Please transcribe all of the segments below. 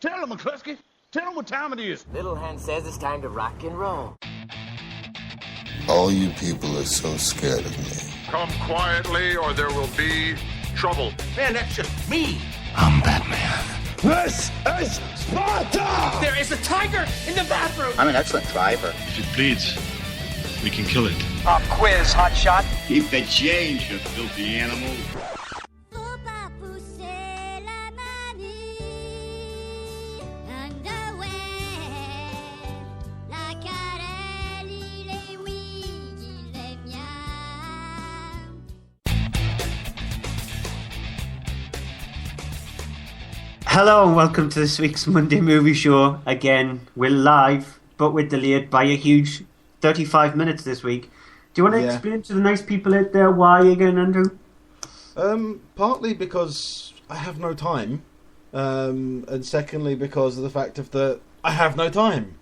Tell him, McCluskey. Tell him what time it is. Little Hen says it's time to rock and roll. All you people are so scared of me. Come quietly or there will be trouble. Man, that's just me. I'm Batman. This is Sparta! There is a tiger in the bathroom! I'm an excellent driver. If it bleeds, we can kill it. Pop quiz, hotshot. Keep the change, you filthy animal. Hello and welcome to this week's Monday Movie Show. Again, we're live, but we're delayed by a huge 35 minutes this week. Do you want to explain to the nice people out there why again, Andrew? Partly because I have no time, and secondly because of the fact of that I have no time.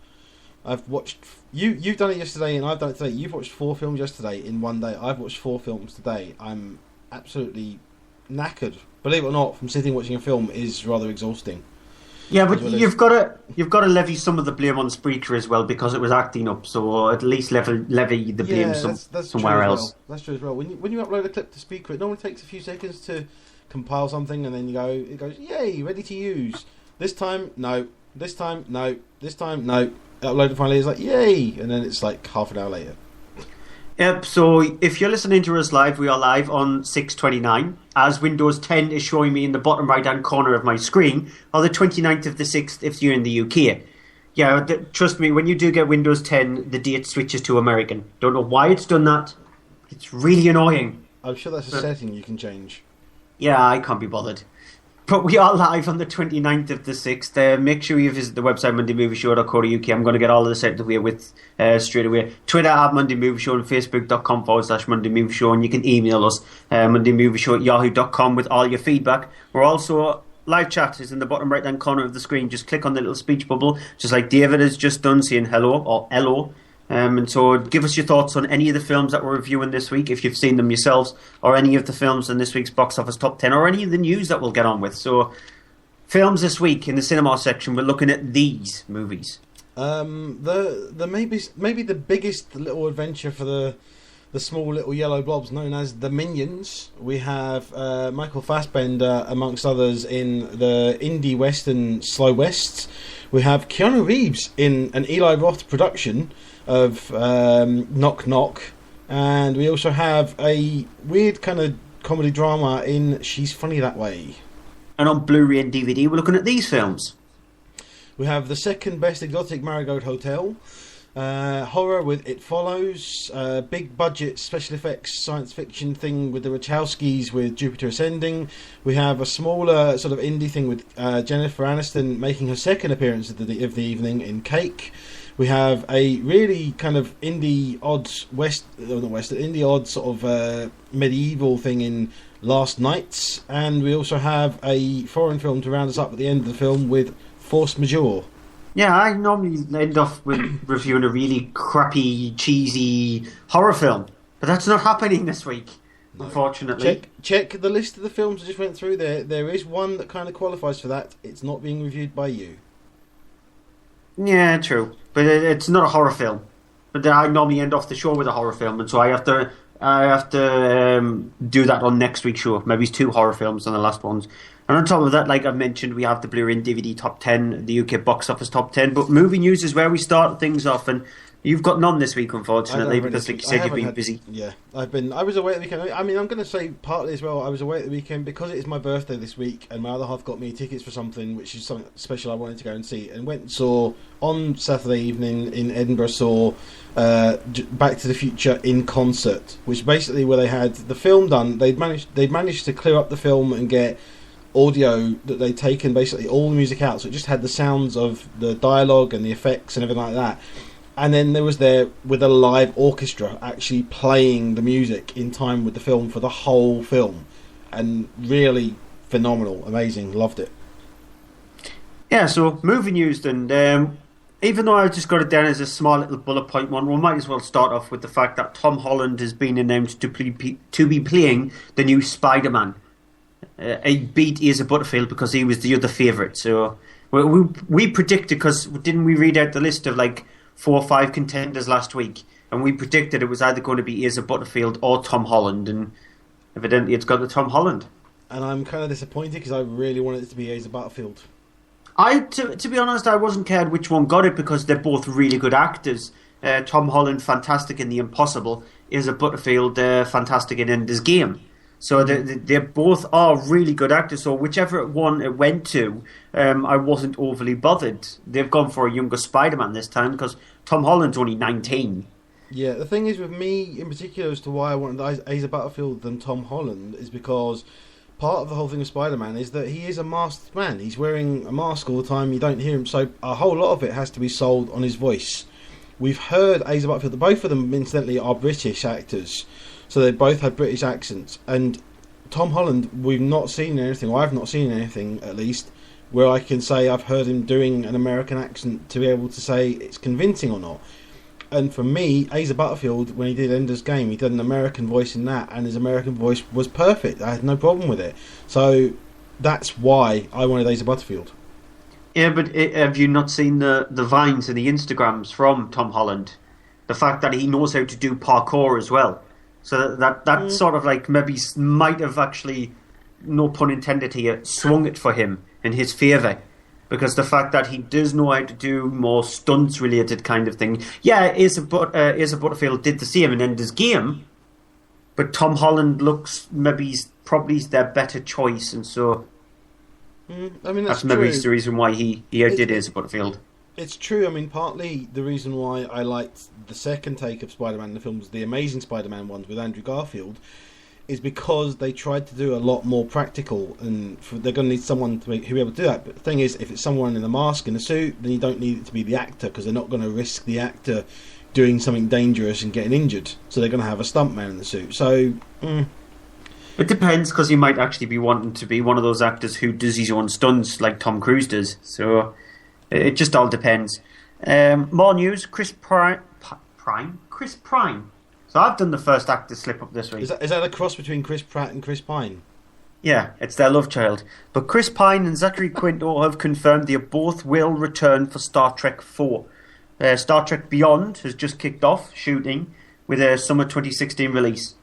I've watched... You've done it yesterday and I've done it today. You've watched 4 films yesterday in one day. I've watched 4 films today. I'm absolutely knackered. Believe it or not, from sitting watching a film is rather exhausting. Yeah, but you've got to levy some of the blame on Spreaker as well because it was acting up. So at least levy the blame somewhere else. That's true as well. When you upload a clip to Spreaker, it normally takes a few seconds to compile something, and then it goes, yay, ready to use. This time, no. This time, no. This time, no. Upload it finally. It's like, yay, and then it's like half an hour later. Yep, so if you're listening to us live, we are live on 6/29, as Windows 10 is showing me in the bottom right-hand corner of my screen, or the 29th of the 6th if you're in the UK. Yeah, trust me, when you do get Windows 10, the date switches to American. Don't know why it's done that. It's really annoying. I'm sure that's a setting you can change. Yeah, I can't be bothered. But we are live on the 29th of the 6th. Make sure you visit the website mondaymovieshow.co.uk. I'm going to get all of this out of the way with straight away. Twitter at Monday Movie Show and Facebook.com/Monday Movie Show. And you can email us, mondaymovieshow@yahoo.com with all your feedback. We're also... Live chat is in the bottom right hand corner of the screen. Just click on the little speech bubble, just like David has just done, saying hello or hello. And so give us your thoughts on any of the films that we're reviewing this week, if you've seen them yourselves, or any of the films in this week's box office top 10, or any of the news that we'll get on with. So, films this week in the cinema section, we're looking at these movies. The maybe the biggest little adventure for the small little yellow blobs known as the Minions. We have Michael Fassbender, amongst others, in the indie western Slow Wests. We have Keanu Reeves in an Eli Roth production of Knock Knock, and we also have a weird kind of comedy drama in She's Funny That Way. And on Blu-ray and DVD, we're looking at these films. We have the second best exotic Marigold Hotel, horror with It Follows, big budget special effects science fiction thing with the Wachowskis with Jupiter Ascending. We have a smaller sort of indie thing with Jennifer Aniston making her second appearance of the evening in Cake. We have a really kind of indie sort of medieval thing in Last Nights, and we also have a foreign film to round us up at the end of the film with Force Majeure. Yeah, I normally end off with reviewing a really crappy, cheesy horror film, but that's not happening this week, unfortunately. Check the list of the films I just went through there. There is one that kind of qualifies for that. It's not being reviewed by you. Yeah, true. But it's not a horror film. But I normally end off the show with a horror film, and so I have to do that on next week's show. Maybe it's 2 horror films on the last ones. And on top of that, like I mentioned, we have the Blu-ray and DVD top 10, the UK box office top 10. But movie news is where we start things off, and you've got none this week, unfortunately, because like you said, you've been busy. Yeah, I was away at the weekend. I mean, I'm going to say partly as well, I was away at the weekend because it is my birthday this week, and my other half got me tickets for something, which is something special I wanted to go and see, and went and saw, on Saturday evening in Edinburgh, saw Back to the Future in concert, which basically where they had the film done, they'd managed to clear up the film and get audio that they'd taken basically all the music out, so it just had the sounds of the dialogue and the effects and everything like that. And then there was with a live orchestra actually playing the music in time with the film for the whole film. And really phenomenal, amazing, loved it. Yeah, so movie news then. Even though I just got it down as a small little bullet point one, we might as well start off with the fact that Tom Holland has been announced to be playing the new Spider-Man. he beat Asa Butterfield because he was the other favourite. So we predicted, because didn't we read out the list of like 4 or 5 contenders last week, and we predicted it was either going to be Asa Butterfield or Tom Holland, and evidently it's got the Tom Holland. And I'm kind of disappointed because I really wanted it to be Asa Butterfield. To be honest, I wasn't cared which one got it because they're both really good actors. Tom Holland, fantastic in The Impossible. Asa Butterfield, fantastic in Ender's Game. So they both are really good actors. So whichever one it went to, I wasn't overly bothered. They've gone for a younger Spider-Man this time because Tom Holland's only 19. Yeah, the thing is with me in particular as to why I wanted Asa Butterfield than Tom Holland is because part of the whole thing with Spider-Man is that he is a masked man. He's wearing a mask all the time. You don't hear him. So a whole lot of it has to be sold on his voice. We've heard Asa Butterfield. Both of them, incidentally, are British actors. So they both had British accents. And Tom Holland, we've not seen anything, or I've not seen anything, at least, where I can say I've heard him doing an American accent to be able to say it's convincing or not. And for me, Asa Butterfield, when he did Ender's Game, he did an American voice in that, and his American voice was perfect. I had no problem with it. So that's why I wanted Asa Butterfield. Yeah, but have you not seen the Vines and the Instagrams from Tom Holland? The fact that he knows how to do parkour as well. So that sort of like maybe might have actually, no pun intended here, swung it for him in his favour. Because the fact that he does know how to do more stunts-related kind of thing. Yeah, Asa Butterfield did the same in Ender's Game, but Tom Holland looks maybe probably their better choice, and so I mean that's maybe true. the reason why he outdid Asa Butterfield. It's true. I mean, partly the reason why I liked the second take of Spider-Man in the films, the Amazing Spider-Man ones with Andrew Garfield, is because they tried to do a lot more practical, and they're going to need someone who will be able to do that. But the thing is, if it's someone in a mask and a suit, then you don't need it to be the actor, because they're not going to risk the actor doing something dangerous and getting injured. So they're going to have a stuntman in the suit. So it depends, because he might actually be wanting to be one of those actors who does his own stunts like Tom Cruise does. So it just all depends. More news: Chris Prime. So I've done the first actor slip up this week. Is that a cross between Chris Pratt and Chris Pine? Yeah, it's their love child. But Chris Pine and Zachary Quinto have confirmed they both will return for Star Trek 4. Star Trek Beyond has just kicked off shooting with a summer 2016 release.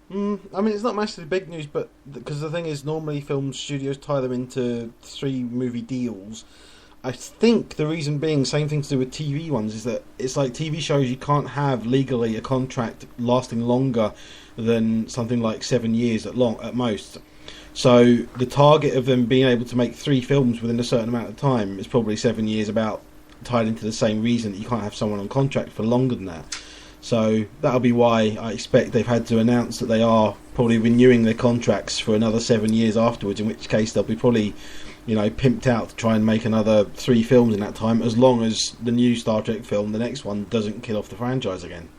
I mean, it's not massively big news, but because the thing is, normally film studios tie them into 3 movie deals. I think the reason being, same thing to do with TV ones, is that it's like TV shows, you can't have legally a contract lasting longer than something like 7 years at most. So the target of them being able to make 3 films within a certain amount of time is probably 7 years, about tied into the same reason that you can't have someone on contract for longer than that. So that'll be why I expect they've had to announce that they are probably renewing their contracts for another 7 years afterwards, in which case they'll be probably, pimped out to try and make another 3 films in that time, as long as the new Star Trek film, the next one, doesn't kill off the franchise again.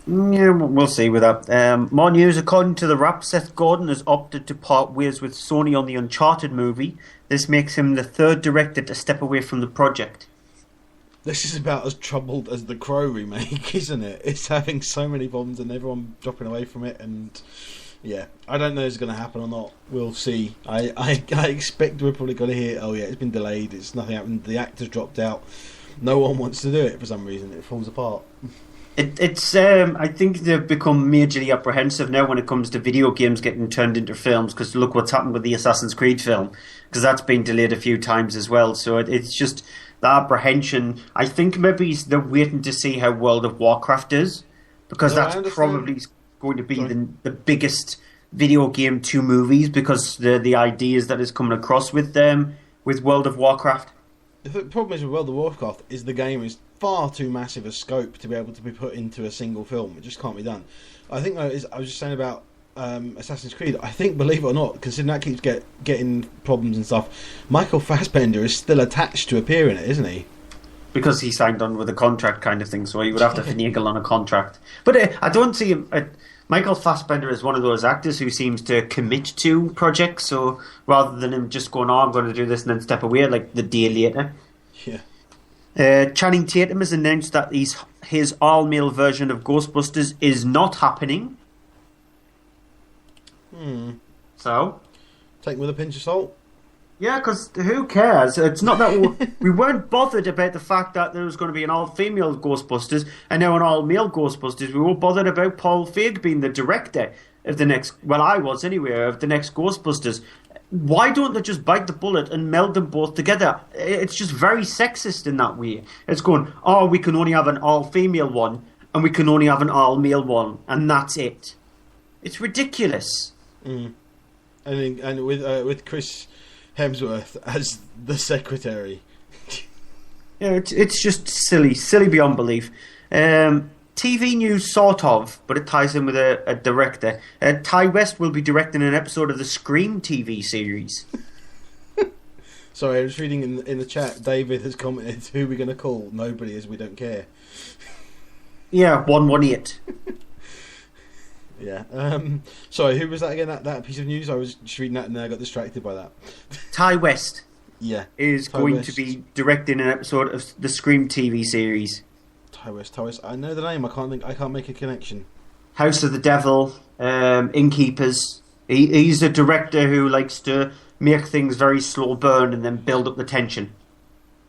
Yeah, we'll see with that. More news: according to The Wrap, Seth Gordon has opted to part ways with Sony on the Uncharted movie. This makes him the 3rd director to step away from the project. This is about as troubled as the Crow remake, isn't it? It's having so many problems and everyone dropping away from it, and yeah, I don't know if it's going to happen or not. We'll see. I expect we're probably going to hear, oh yeah, it's been delayed, it's nothing happened, the actor's dropped out, no one wants to do it for some reason, it falls apart. It's I think they've become majorly apprehensive now when it comes to video games getting turned into films, because look what's happened with the Assassin's Creed film, because that's been delayed a few times as well. So it's just the apprehension. I think maybe they're waiting to see how World of Warcraft is, because that's probably going to be the biggest video game 2 movies, because the ideas that is coming across with World of Warcraft. The problem is with World of Warcraft is the game is far too massive a scope to be able to be put into a single film. It just can't be done. I think I was just saying about Assassin's Creed. I think, believe it or not, considering that keeps getting problems and stuff, Michael Fassbender is still attached to appear in it, isn't he? Because he signed on with a contract kind of thing, so he would have to finagle on a contract. But I don't see him... Michael Fassbender is one of those actors who seems to commit to projects, so rather than him just going, I'm going to do this and then step away like the day later. Yeah. Channing Tatum has announced that his all-male version of Ghostbusters is not happening. So, take them with a pinch of salt. yeah, because who cares? It's not that we weren't bothered about the fact that there was going to be an all-female Ghostbusters and now an all-male Ghostbusters. We were bothered about Paul Feig being the director of the next, well, I was anyway, of the next Ghostbusters. Why don't they just bite the bullet and meld them both together? It's just very sexist in that way. It's going, oh, we can only have an all-female one and we can only have an all-male one, and that's it. It's ridiculous. And with Chris Hemsworth as the secretary. Yeah, it's just silly beyond belief. TV news, sort of, but it ties in with a director. Ty West will be directing an episode of the Scream TV series. Sorry, I was reading in the chat, David has commented, who are we going to call? Nobody, as we don't care. Yeah, 118. Yeah. Sorry, who was that again? That piece of news? I was just reading that and then I got distracted by that. Ty West is Ty going West. to be directing an episode of the Scream TV series. Ty West. I know the name. I can't make a connection. House of the Devil, Innkeepers. He's a director who likes to make things very slow burn and then build up the tension.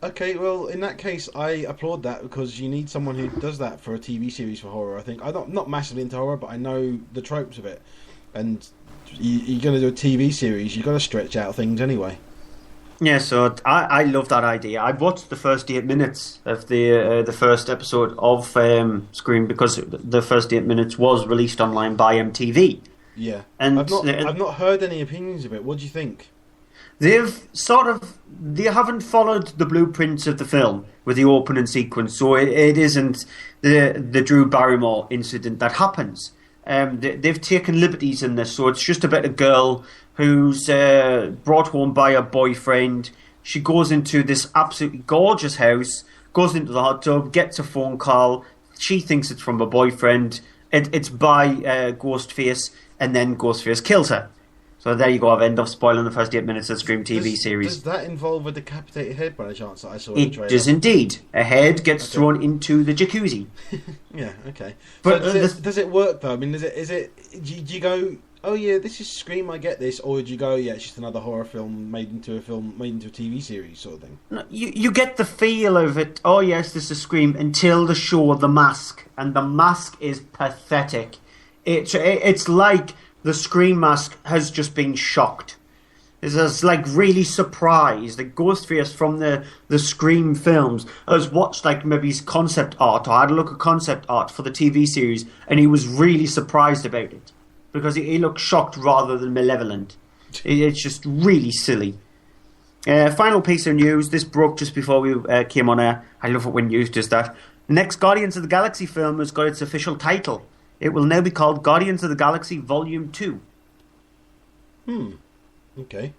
Okay, well, in that case, I applaud that because you need someone who does that for a TV series for horror. I think I'm not massively into horror, but I know the tropes of it. And you're going to do a TV series, you've got to stretch out things anyway. Yeah, so I love that idea. I watched the first 8 minutes of the first episode of Scream because the first 8 minutes was released online by MTV. Yeah, and I've not heard any opinions of it. What do you think? They haven't followed the blueprints of the film with the opening sequence, so it isn't the Drew Barrymore incident that happens. They've taken liberties in this, so it's just about a girl who's brought home by her boyfriend. She goes into this absolutely gorgeous house, goes into the hot tub, gets a phone call. She thinks it's from her boyfriend. It's by Ghostface, and then Ghostface kills her. So there you go, I've ended up spoiling the first 8 minutes of the Scream TV series. Does that involve a decapitated head by any chance that I saw in the trailer? It does indeed. A head gets thrown into the jacuzzi. Yeah, okay. But so does it work though? I mean, do you go, oh yeah, this is Scream, I get this, or do you go, yeah, it's just another horror film made into a TV series sort of thing? No, you get the feel of it, oh yes, this is Scream, until the show The Mask, and The Mask is pathetic. It's like the Scream mask has just been shocked. It's like really surprised. Like Ghostface from the Scream films has watched like maybe his concept art or had a look at concept art for the TV series, and he was really surprised about it because he looked shocked rather than malevolent. It's just really silly. Final piece of news. This broke just before we came on air. I love it when news does that. The next Guardians of the Galaxy film has got its official title. It will now be called Guardians of the Galaxy Volume 2. Okay.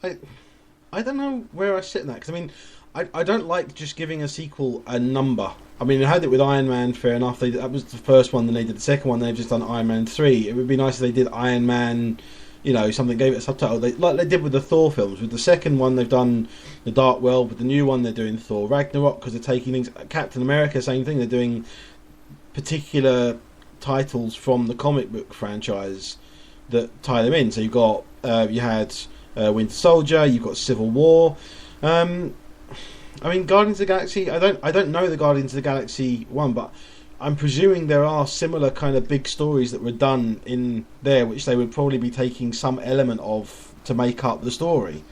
I don't know where I sit in that, because I mean, I don't like just giving a sequel a number. I mean, I had it with Iron Man, fair enough. That was the first one, then they did the second one, they've just done Iron Man 3. It would be nice if they did Iron Man, something, gave it a subtitle, like they did with the Thor films. With the second one, they've done The Dark World. With the new one, they're doing Thor Ragnarok, because they're taking things. Captain America, same thing, they're doing particular titles from the comic book franchise that tie them in. So you've got you had Winter Soldier, you've got Civil War. I mean, Guardians of the Galaxy, I don't know the Guardians of the Galaxy one, but I'm presuming there are similar kind of big stories that were done in there, which they would probably be taking some element of to make up the story.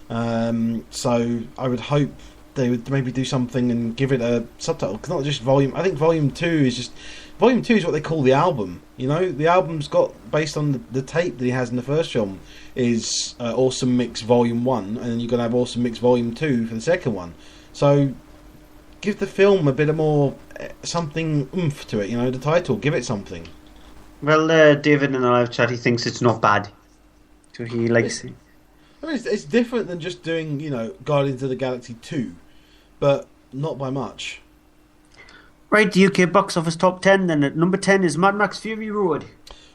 So I would hope they would maybe do something and give it a subtitle, because not just volume. I think volume 2 is what they call the album. The album's got, based on the tape that he has in the first film, is Awesome Mix Volume 1, and then you're going to have Awesome Mix Volume 2 for the second one. So give the film a bit of more something oomph to it. The title, give it something. Well, David in the live chat, he thinks it's not bad, so he likes it. I mean, it's different than just doing Guardians of the Galaxy 2, but not by much. Right, the UK box office top 10, then at number 10 is Mad Max Fury Road.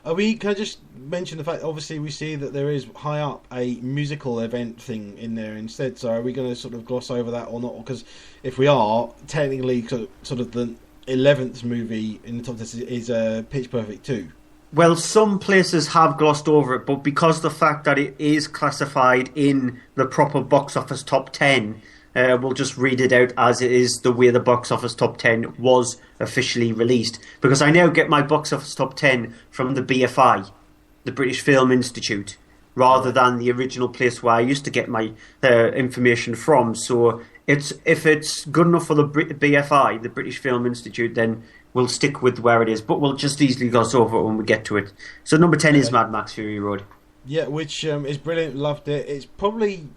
Can I just mention the fact, obviously we see that there is high up a musical event thing in there instead, so are we going to sort of gloss over that or not? Because if we are, technically sort of the 11th movie in the top 10 is Pitch Perfect 2. Well, some places have glossed over it, but because the fact that it is classified in the proper box office top 10, we'll just read it out as it is the way the box office top 10 was officially released. Because I now get my box office top 10 from the BFI, the British Film Institute, rather than the original place where I used to get my information from. So if it's good enough for the BFI, the British Film Institute, then we'll stick with where it is. But we'll just easily gloss over it when we get to it. So number 10 is Mad Max Fury Road. Yeah, which is brilliant. Loved it. It's probably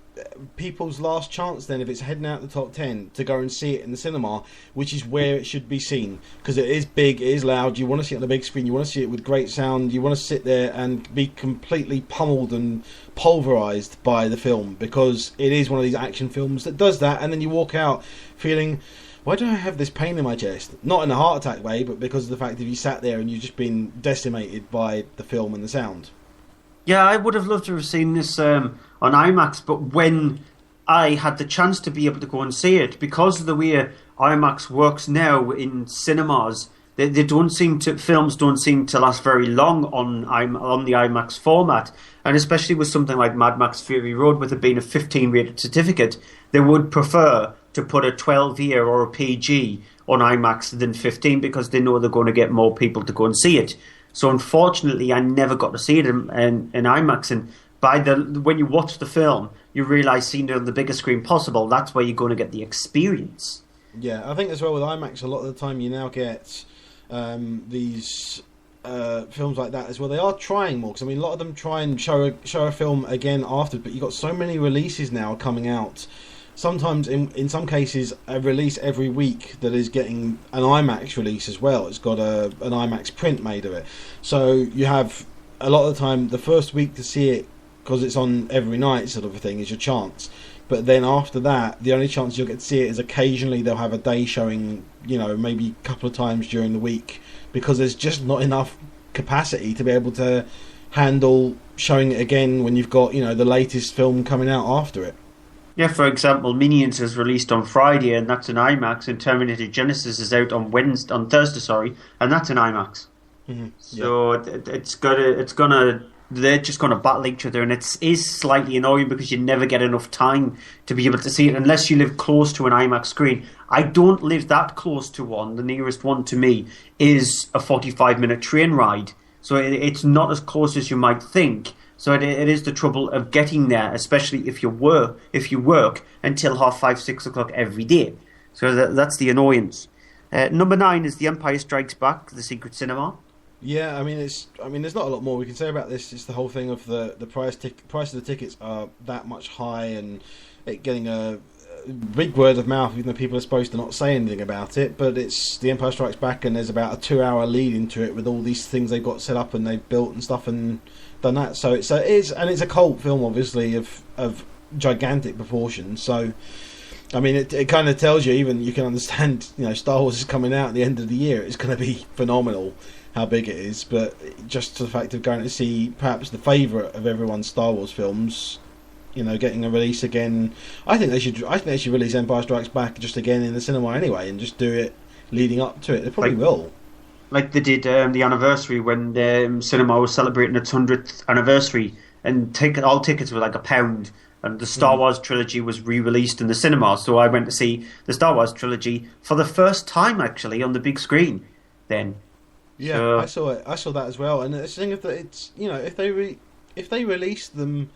people's last chance then, if it's heading out the top 10, to go and see it in the cinema, which is where it should be seen, because it is big, it is loud, you want to see it on the big screen, you want to see it with great sound, you want to sit there and be completely pummeled and pulverised by the film, because it is one of these action films that does that, and then you walk out feeling, why do I have this pain in my chest? Not in a heart attack way, but because of the fact that you sat there and you've just been decimated by the film and the sound. Yeah, I would have loved to have seen this on IMAX, but when I had the chance to be able to go and see it, because of the way IMAX works now in cinemas, they don't seem to, films don't seem to last very long on the IMAX format, and especially with something like Mad Max Fury Road, with it being a 15 rated certificate, they would prefer to put a 12-year or a PG on IMAX than 15, because they know they're going to get more people to go and see it. So unfortunately, I never got to see it in IMAX. And when you watch the film, you realise seeing it on the biggest screen possible, that's where you're going to get the experience. Yeah, I think as well with IMAX, a lot of the time you now get these films like that as well. They are trying more, because I mean, a lot of them try and show a film again after, but you've got so many releases now coming out. Sometimes, in some cases, a release every week that is getting an IMAX release as well. It's got an IMAX print made of it. So you have, a lot of the time, the first week to see it, because it's on every night sort of a thing, is your chance. But then after that, the only chance you'll get to see it is occasionally they'll have a day showing, maybe a couple of times during the week, because there's just not enough capacity to be able to handle showing it again when you've got, the latest film coming out after it. Yeah, for example, Minions is released on Friday, and that's an IMAX, and Terminator Genesis is out on Thursday, and that's an IMAX. Mm-hmm. So yeah. They're just gonna battle each other, and it is slightly annoying because you never get enough time to be able to see it unless you live close to an IMAX screen. I don't live that close to one. The nearest one to me is a 45-minute train ride, so it's not as close as you might think. So it is the trouble of getting there, especially if you work until 5:30, 6 o'clock every day. So that's the annoyance. Number 9 is The Empire Strikes Back, The Secret Cinema. Yeah, I mean, there's not a lot more we can say about this. It's the whole thing of the price of the tickets are that much high, and it getting a big word of mouth, even though people are supposed to not say anything about it. But it's The Empire Strikes Back, and there's about a 2-hour lead into it with all these things they've got set up and they've built and stuff and done that. So it's a cult film, obviously, of gigantic proportions. So I mean, it kind of tells you, even you can understand, Star Wars is coming out at the end of the year. It's going to be phenomenal how big it is, but just the fact of going to see perhaps the favourite of everyone's Star Wars films, getting a release again. I think they should release Empire Strikes Back just again in the cinema anyway, and just do it leading up to it. They probably will. Like they did the anniversary when cinema was celebrating its 100th anniversary, and all tickets were like £1, and the Star Wars trilogy was re-released in the cinema. So I went to see the Star Wars trilogy for the first time, actually, on the big screen. Then. Yeah, so, I saw it. I saw that as well. And the thing of that, it's if they released them,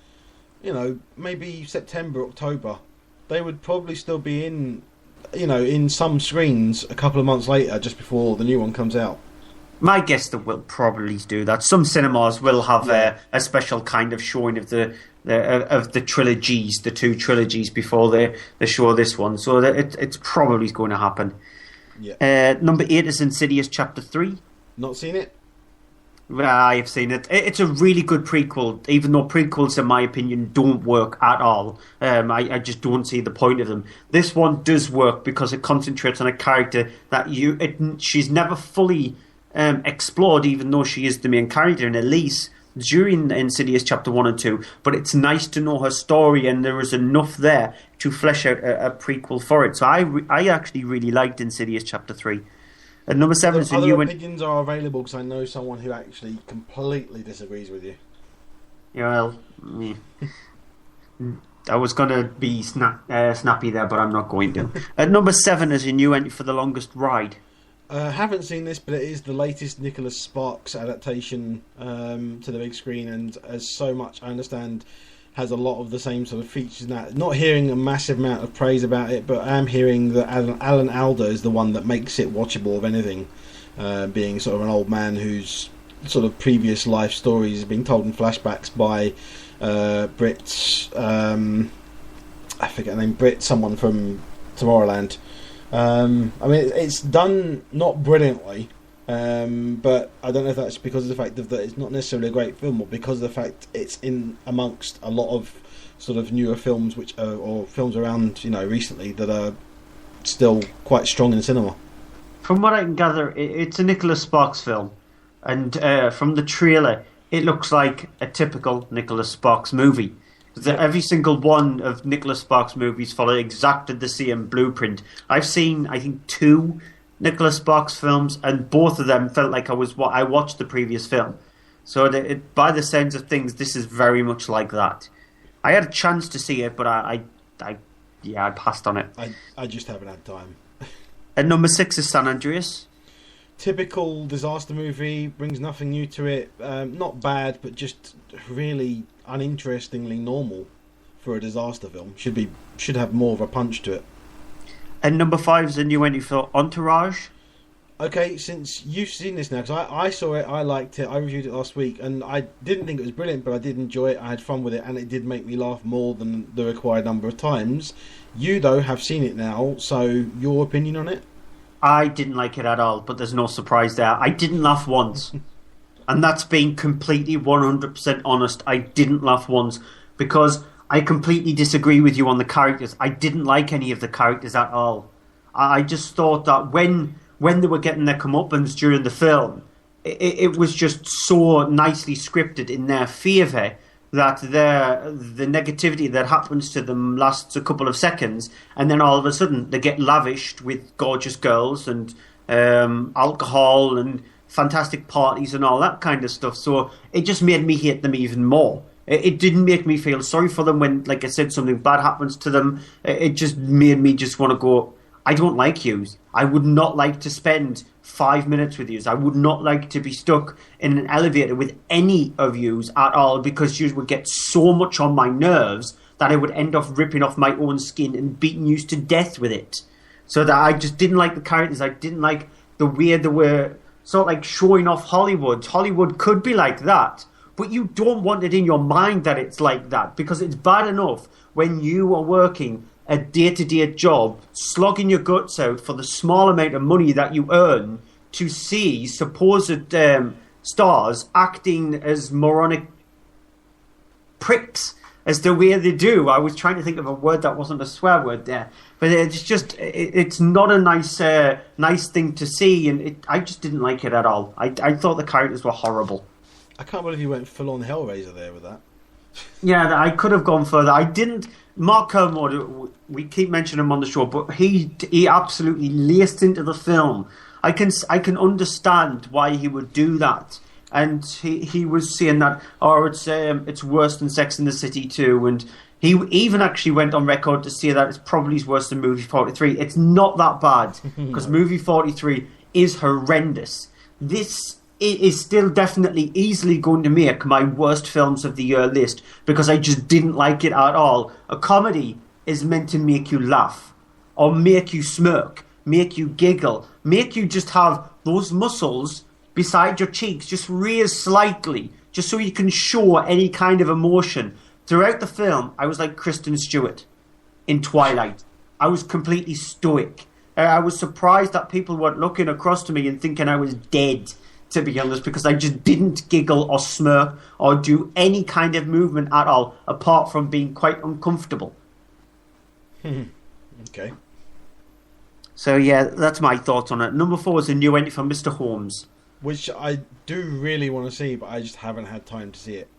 maybe September, October, they would probably still be in some screens a couple of months later, just before the new one comes out. My guess that will probably do that. Some cinemas will have a special kind of showing of the trilogies, the 2 trilogies, before they show this one. So that it's probably going to happen. Yeah. Number 8 is Insidious Chapter 3. Not seen it? I've seen it. It's a really good prequel, even though prequels, in my opinion, don't work at all. I just don't see the point of them. This one does work because it concentrates on a character that she's never fully explored, even though she is the main character in Elise during Insidious Chapter 1 and 2. But it's nice to know her story, and there is enough there to flesh out a prequel for it. So I actually really liked Insidious Chapter 3. At number 7 is a other new... opinions are available because I know someone who actually completely disagrees with you. Yeah, well... I was going to be snappy there, but I'm not going to. At number 7 is a new entry for The Longest Ride. Haven't seen this, but it is the latest Nicholas Sparks adaptation to the big screen, and as so much I understand, has a lot of the same sort of features in that. Not hearing a massive amount of praise about it, but I am hearing that Alan Alda is the one that makes it watchable of anything, being sort of an old man whose sort of previous life stories are being told in flashbacks by Brit, I forget the name, Brit, someone from Tomorrowland. I mean, it's done not brilliantly, but I don't know if that's because of the fact that it's not necessarily a great film, or because of the fact it's in amongst a lot of sort of newer films, or films around recently that are still quite strong in cinema. From what I can gather, it's a Nicholas Sparks film, and from the trailer, it looks like a typical Nicholas Sparks movie. Every single one of Nicholas Sparks' movies follow exactly the same blueprint. I've seen, I think, 2 Nicholas Sparks films, and both of them felt like I watched the previous film. So by the sense of things, this is very much like that. I had a chance to see it, but I passed on it. I just haven't had time. At number 6 is San Andreas. Typical disaster movie, brings nothing new to it. Not bad, but just really uninterestingly normal for a disaster film. Should have more of a punch to it. And number 5 is a new entry for Entourage. Okay, since you've seen this now, because I saw it, I liked it, I reviewed it last week, and I didn't think it was brilliant, but I did enjoy it, I had fun with it, and it did make me laugh more than the required number of times. You, though, have seen it now, so your opinion on it? I didn't like it at all, but there's no surprise there. I didn't laugh once. And that's being completely 100% honest. I didn't laugh once because I completely disagree with you on the characters. I didn't like any of the characters at all. I just thought that when they were getting their comeuppance during the film, it was just so nicely scripted in their favour that the negativity that happens to them lasts a couple of seconds, and then all of a sudden they get lavished with gorgeous girls and alcohol and fantastic parties and all that kind of stuff. So it just made me hate them even more. It didn't make me feel sorry for them when, like I said, something bad happens to them. It just made me just want to go, I don't like yous. I would not like to spend 5 minutes with yous. I would not like to be stuck in an elevator with any of yous at all, because yous would get so much on my nerves that I would end up ripping off my own skin and beating yous to death with it. So that I just didn't like the characters. I didn't like the way they were sort of like showing off Hollywood. Hollywood could be like that, but you don't want it in your mind that it's like that, because it's bad enough when you are working a day-to-day job, slogging your guts out for the small amount of money that you earn, to see supposed stars acting as moronic pricks as the way they do. I was trying to think of a word that wasn't a swear word there, but it's just it's not a nice thing to see, and I just didn't like it at all. I thought the characters were horrible. I can't believe you went full on Hellraiser there with that. Yeah, I could have gone further. I didn't. Mark Kermode, we keep mentioning him on the show, but he absolutely laced into the film. I can understand why he would do that, and he was saying that it's worse than Sex and the City 2, and he even actually went on record to say that it's probably worse than Movie 43. It's not that bad, because Movie 43 is horrendous. This is still definitely easily going to make my worst films of the year list, because I just didn't like it at all. A comedy is meant to make you laugh, or make you smirk, make you giggle, make you just have those muscles beside your cheeks just raise slightly, just so you can show any kind of emotion. Throughout the film, I was like Kristen Stewart in Twilight. I was completely stoic. I was surprised that people weren't looking across to me and thinking I was dead, to be honest, because I just didn't giggle or smirk or do any kind of movement at all, apart from being quite uncomfortable. Okay. So yeah, that's my thoughts on it. Number 4 is a new entry from Mr. Holmes, which I do really want to see, but I just haven't had time to see it.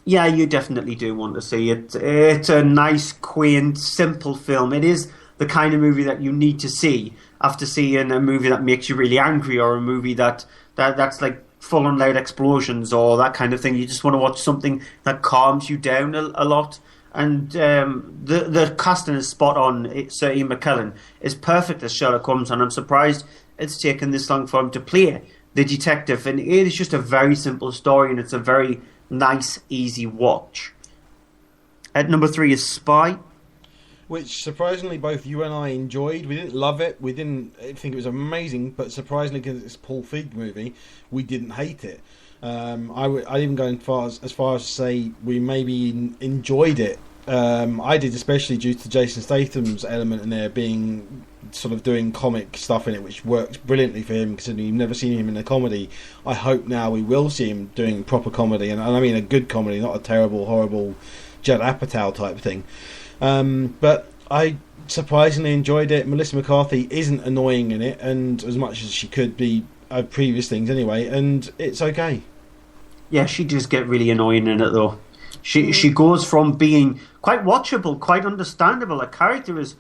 Yeah, you definitely do want to see it. It's a nice, quaint, simple film. It is the kind of movie that you need to see after seeing a movie that makes you really angry, or a movie that's like full on loud explosions or that kind of thing. You just want to watch something that calms you down a lot. And the casting is spot on. Sir Ian McKellen is perfect as Sherlock Holmes, and I'm surprised it's taken this long for him to play the detective. And it is just a very simple story, and it's a very nice, easy watch. At number 3 is Spy, which surprisingly both you and I enjoyed. We didn't love it. We didn't think it was amazing, but surprisingly, because it's a Paul Feig movie, we didn't hate it. I'd even go as far as to say we maybe enjoyed it. I did, especially due to Jason Statham's element in there being sort of doing comic stuff in it, which works brilliantly for him, considering you've never seen him in a comedy. I hope now we will see him doing proper comedy, and I mean a good comedy, not a terrible, horrible Judd Apatow type thing. But I surprisingly enjoyed it. Melissa McCarthy isn't annoying in it, and as much as she could be previous things anyway, and it's okay. Yeah, she does get really annoying in it though. She goes from being quite watchable, quite understandable. A character is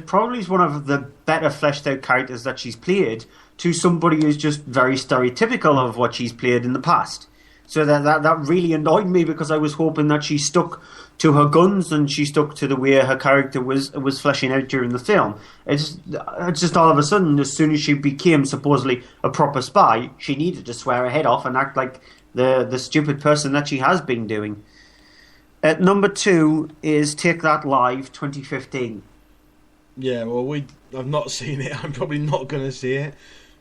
probably one of the better fleshed out characters that she's played, to somebody who's just very stereotypical of what she's played in the past. So that really annoyed me, because I was hoping that she stuck to her guns and she stuck to the way her character was fleshing out during the film. It's just all of a sudden, as soon as she became supposedly a proper spy, she needed to swear her head off and act like the stupid person that she has been doing. At number 2 is Take That Live 2015. Yeah, well, I've not seen it. I'm probably not going to see it.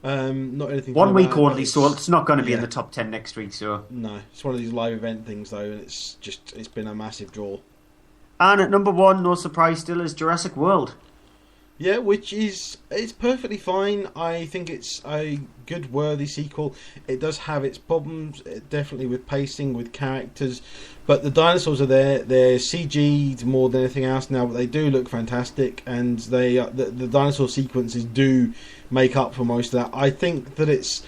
Not anything. 1 week only, so it's not going to be in the top 10 next week. So no, it's one of these live event things though, and it's been a massive draw. And at number 1, no surprise, still is Jurassic World. Yeah, it's perfectly fine. I think it's a good, worthy sequel. It does have its problems, definitely with pacing, with characters, but the dinosaurs are there. They're CG'd more than anything else now, but they do look fantastic, and the dinosaur sequences do make up for most of that. I think that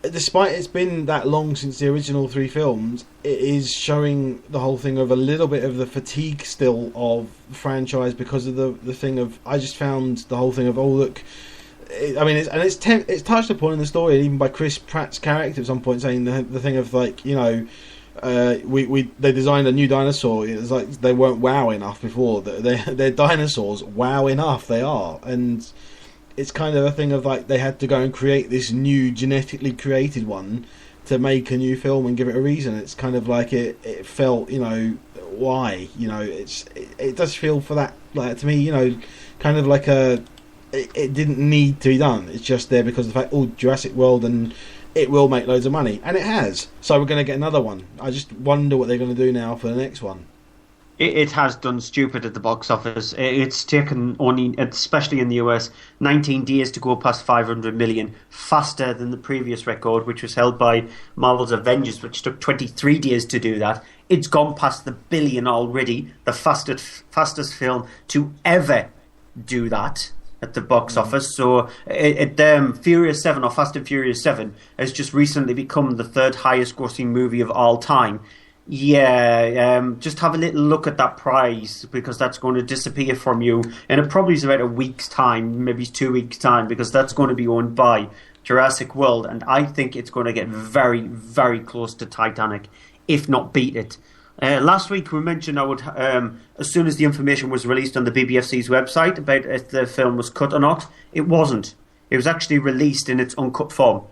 despite it's been that long since the original 3 films, it is showing the whole thing of a little bit of the fatigue still of the franchise, because of the thing of, I just found the whole thing of, oh look, it's touched upon in the story, even by Chris Pratt's character at some point, saying the thing of like, you know, they designed a new dinosaur. It's like they weren't wow enough before. They're dinosaurs. Wow enough they are, and it's kind of a thing of like they had to go and create this new genetically created one to make a new film and give it a reason. It's kind of like it felt, you know, why, you know, it does feel for that, like, to me, you know, kind of like it didn't need to be done. It's just there because of the fact, oh, Jurassic World, and it will make loads of money, and it has. So we're going to get another one. I just wonder what they're going to do now for the next one. It has done stupid at the box office. It's taken only, especially in the US, 19 days to go past 500 million, faster than the previous record, which was held by Marvel's Avengers, which took 23 days to do that. It's gone past the billion already, the fastest film to ever do that at the box office. So Furious 7, or Fast and Furious 7, has just recently become the 3rd highest grossing movie of all time. Yeah, just have a little look at that prize, because that's going to disappear from you, and it probably is about a week's time, maybe 2 weeks' time, because that's going to be owned by Jurassic World, and I think it's going to get very, very close to Titanic, if not beat it. Last week we mentioned I would, as soon as the information was released on the BBFC's website about if the film was cut or not, it wasn't. It was actually released in its uncut form.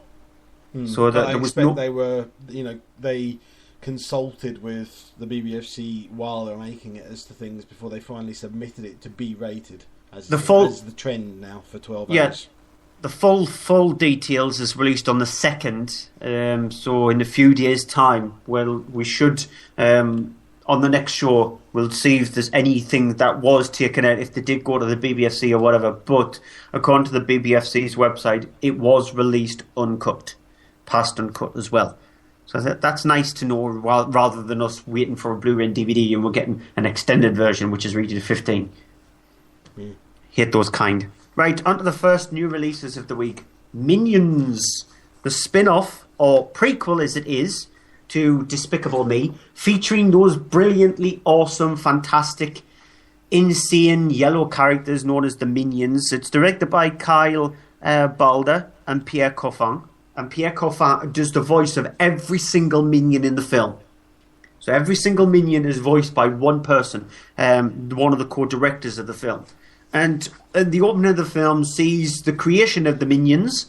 So that there was they were, you know, they consulted with the BBFC while they were making it as to things before they finally submitted it to be rated as the trend now for 12 hours. The full details is released on the 2nd, so in a few days' time, well, we should, on the next show, we'll see if there's anything that was taken out, if they did go to the BBFC or whatever, but according to the BBFC's website, it was released uncut, past uncut as well. So that's nice to know, rather than us waiting for a Blu-ray and DVD and we're getting an extended version, which is rated 15. Hate those kind. Right, on to the first new releases of the week. Minions, the spin-off, or prequel as it is, to Despicable Me, featuring those brilliantly awesome, fantastic insane yellow characters known as the Minions. It's directed by Kyle Balder and Pierre Coffin. And Pierre Coffin does the voice of every single minion in the film. So every single minion is voiced by one person, one of the co-directors of the film. And the opening of the film sees the creation of the minions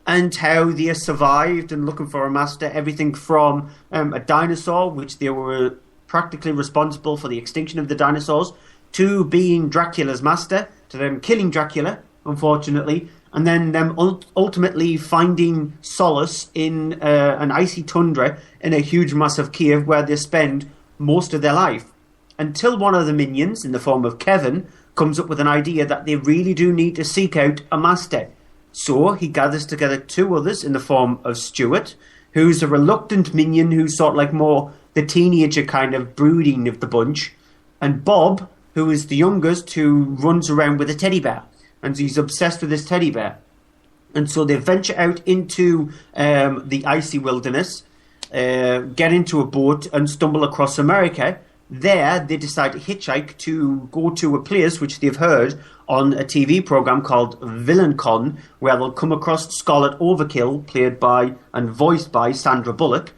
and how they survived and looking for a master. Everything from a dinosaur, which they were practically responsible for the extinction of the dinosaurs, to being Dracula's master, to them killing Dracula, unfortunately, and then them ultimately finding solace in an icy tundra in a huge massive cave where they spend most of their life. Until one of the minions, in the form of Kevin, comes up with an idea that they really do need to seek out a master. So he gathers together two others in the form of Stuart, who's a reluctant minion who's sort of like more the teenager kind of brooding of the bunch, and Bob, who is the youngest, who runs around with a teddy bear. And he's obsessed with this teddy bear. And so they venture out into the icy wilderness, get into a boat and stumble across America. There, they decide to hitchhike to go to a place which they've heard on a TV program called VillainCon, where they'll come across Scarlet Overkill, played by and voiced by Sandra Bullock.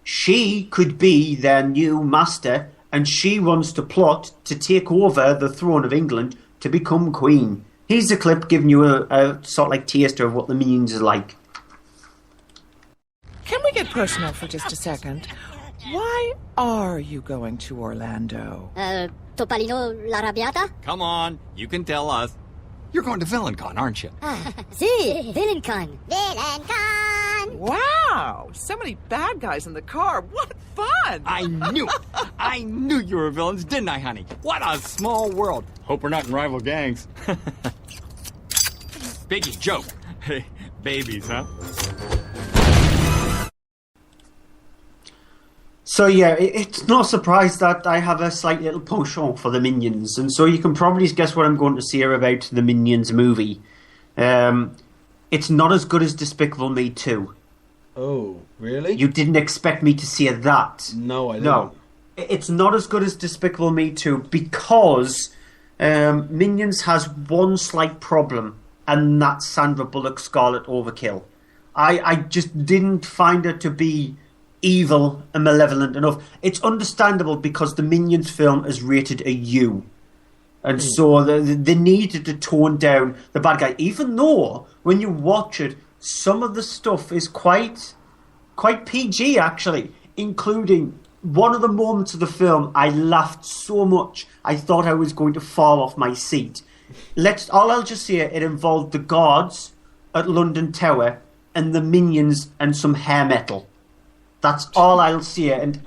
She could be their new master, and she wants to plot to take over the throne of England to become queen. Here's a clip giving you a sort of like taster of what the Minions is like. Can we get personal for just a second? Why are you going to Orlando? Topolino l'Arrabbiata? Come on, you can tell us. You're going to VillainCon, aren't you? Si, VillainCon. VillainCon! Wow, so many bad guys in the car. What fun! I knew it. I knew you were villains, didn't I, honey? What a small world. Hope we're not in rival gangs. Biggie joke. Hey, babies, huh? So yeah, it's no surprise that I have a slight little penchant for the Minions, and so you can probably guess what I'm going to say about the Minions movie. It's not as good as Despicable Me 2. Oh, really? You didn't expect me to say that. No, I didn't. No, it's not as good as Despicable Me 2 because Minions has one slight problem, and that's Sandra Bullock's Scarlet Overkill. I just didn't find her to be evil and malevolent enough. It's understandable because the Minions film is rated a U, and so they needed to tone down the bad guy, even though when you watch it some of the stuff is quite PG actually, including one of the moments of the film I laughed so much I thought I was going to fall off my seat. I'll just say it involved the guards at London Tower and the Minions and some hair metal. That's all I'll say. And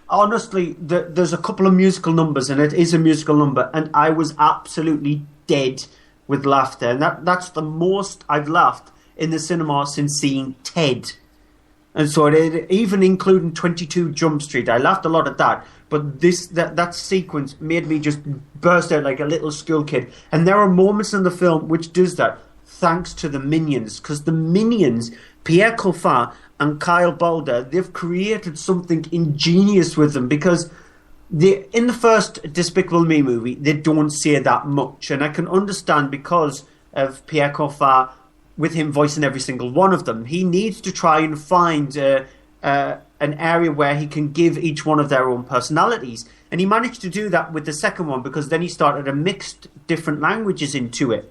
honestly, there's a couple of musical numbers, and it is a musical number, and I was absolutely dead with laughter. And that's the most I've laughed in the cinema since seeing Ted. And so, even including 22 Jump Street, I laughed a lot at that. But that sequence made me just burst out like a little school kid. And there are moments in the film which does that, thanks to the Minions. Because the Minions, Pierre Coffin and Kyle Balder, they've created something ingenious with them, because in the first Despicable Me movie, they don't say that much, and I can understand because of Pierre Coffin, with him voicing every single one of them. He needs to try and find an area where he can give each one of their own personalities, and he managed to do that with the second one, because then he started to mix different languages into it.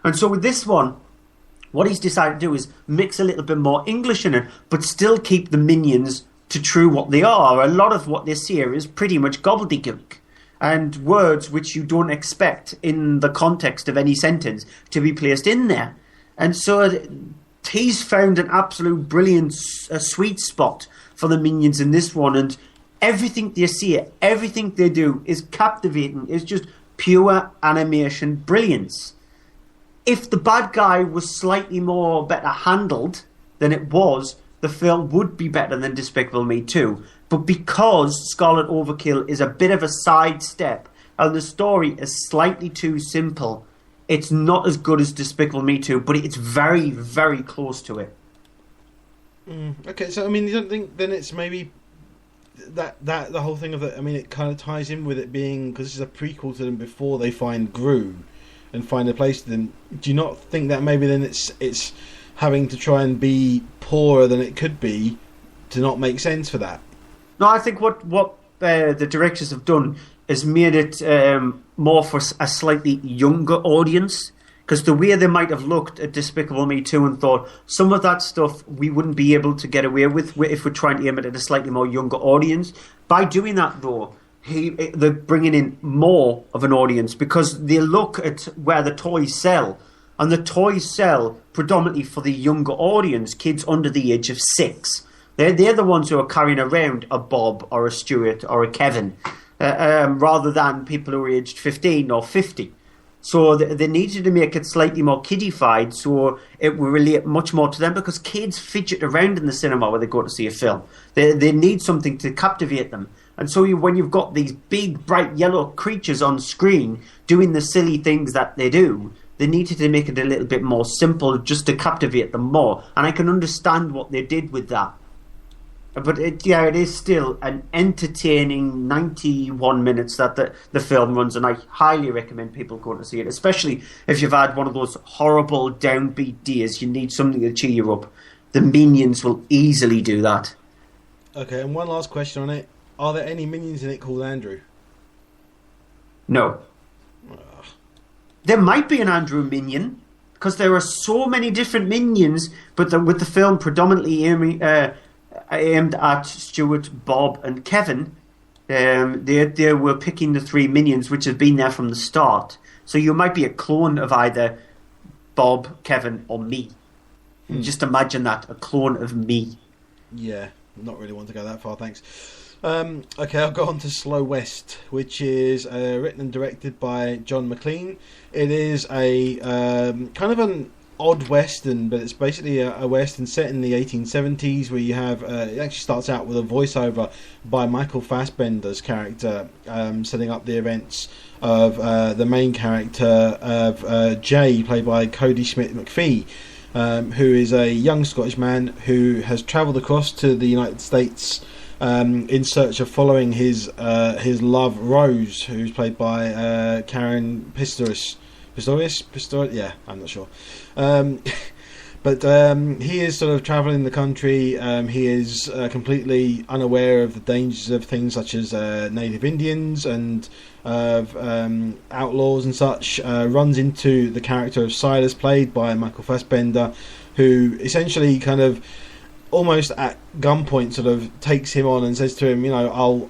And so with this one, what he's decided to do is mix a little bit more English in it, but still keep the Minions to true what they are. A lot of what they say is pretty much gobbledygook, and words which you don't expect in the context of any sentence to be placed in there. And so he's found an absolute brilliant sweet spot for the Minions in this one, and everything they say, everything they do is captivating. It's just pure animation brilliance. If the bad guy was slightly more better handled than it was, the film would be better than Despicable Me 2. But because Scarlet Overkill is a bit of a sidestep and the story is slightly too simple, it's not as good as Despicable Me 2, but it's very, very close to it. Okay, so I mean, you don't think then it's maybe the whole thing of it. I mean, it kind of ties in with it being, because this is a prequel to them before they find Gru and find a place to them. Do you not think that maybe then it's having to try and be poorer than it could be to not make sense for that? No, I think what the directors have done is made it more for a slightly younger audience. Because the way they might have looked at Despicable Me 2 and thought, some of that stuff we wouldn't be able to get away with if we're trying to aim it at a slightly more younger audience. By doing that, though, they're bringing in more of an audience, because they look at where the toys sell. And the toys sell predominantly for the younger audience, kids under the age of 6. They're the ones who are carrying around a Bob or a Stuart or a Kevin, rather than people who are aged 15 or 50. So they needed to make it slightly more kiddified, so it will relate much more to them, because kids fidget around in the cinema when they go to see a film. They need something to captivate them. And so when you've got these big, bright yellow creatures on screen doing the silly things that they do, they needed to make it a little bit more simple just to captivate them more. And I can understand what they did with that. But it is still an entertaining 91 minutes that the film runs, and I highly recommend people go to see it, especially if you've had one of those horrible downbeat days. You need something to cheer you up. The Minions will easily do that. Okay, and one last question on it. Are there any Minions in it called Andrew? No. There might be an Andrew Minion, because there are so many different Minions, but with the film predominantly aimed at Stuart, Bob and Kevin, they were picking the 3 Minions which have been there from the start. So you might be a clone of either Bob, Kevin or me. Just imagine that, a clone of me. Yeah, not really want to go that far, thanks. Okay, I'll go on to Slow West, which is written and directed by John McLean. It is a kind of an odd western, but it's basically a western set in the 1870s, where you have it actually starts out with a voiceover by Michael Fassbender's character, setting up the events of the main character of Jay, played by Cody Smith-McPhee, who is a young Scottish man who has travelled across to the United States in search of following his love Rose, who's played by Karen Pistorius. Yeah, I'm not sure. But he is sort of travelling the country. He is completely unaware of the dangers of things such as native Indians and outlaws and such. Runs into the character of Silas, played by Michael Fassbender, who essentially kind of almost at gunpoint sort of takes him on and says to him,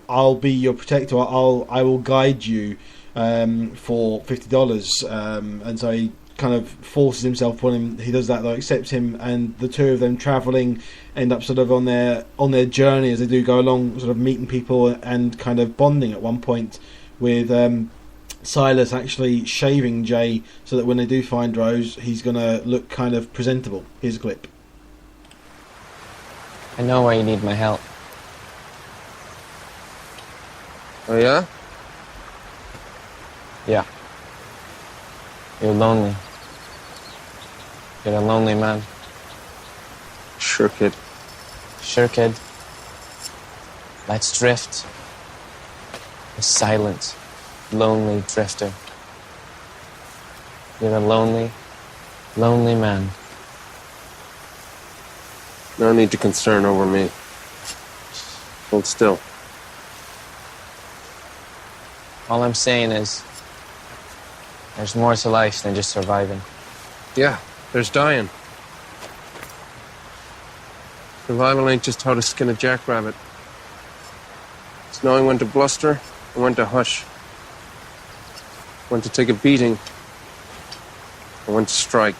I'll be your protector. I will guide you for $50, and so he kind of forces himself upon him. He does that though, accepts him, and the two of them travelling end up sort of on their journey as they do go along, sort of meeting people and kind of bonding at one point, with Silas actually shaving Jay so that when they do find Rose, he's going to look kind of presentable. Here's a clip. I know why you need my help. Oh yeah? Yeah. You're lonely. You're a lonely man. Sure, kid. Sure, kid. Let's drift. A silent, lonely drifter. You're a lonely, lonely man. No need to concern over me. Hold still. All I'm saying is, there's more to life than just surviving. Yeah, there's dying. Survival ain't just how to skin a jackrabbit. It's knowing when to bluster and when to hush. When to take a beating and when to strike.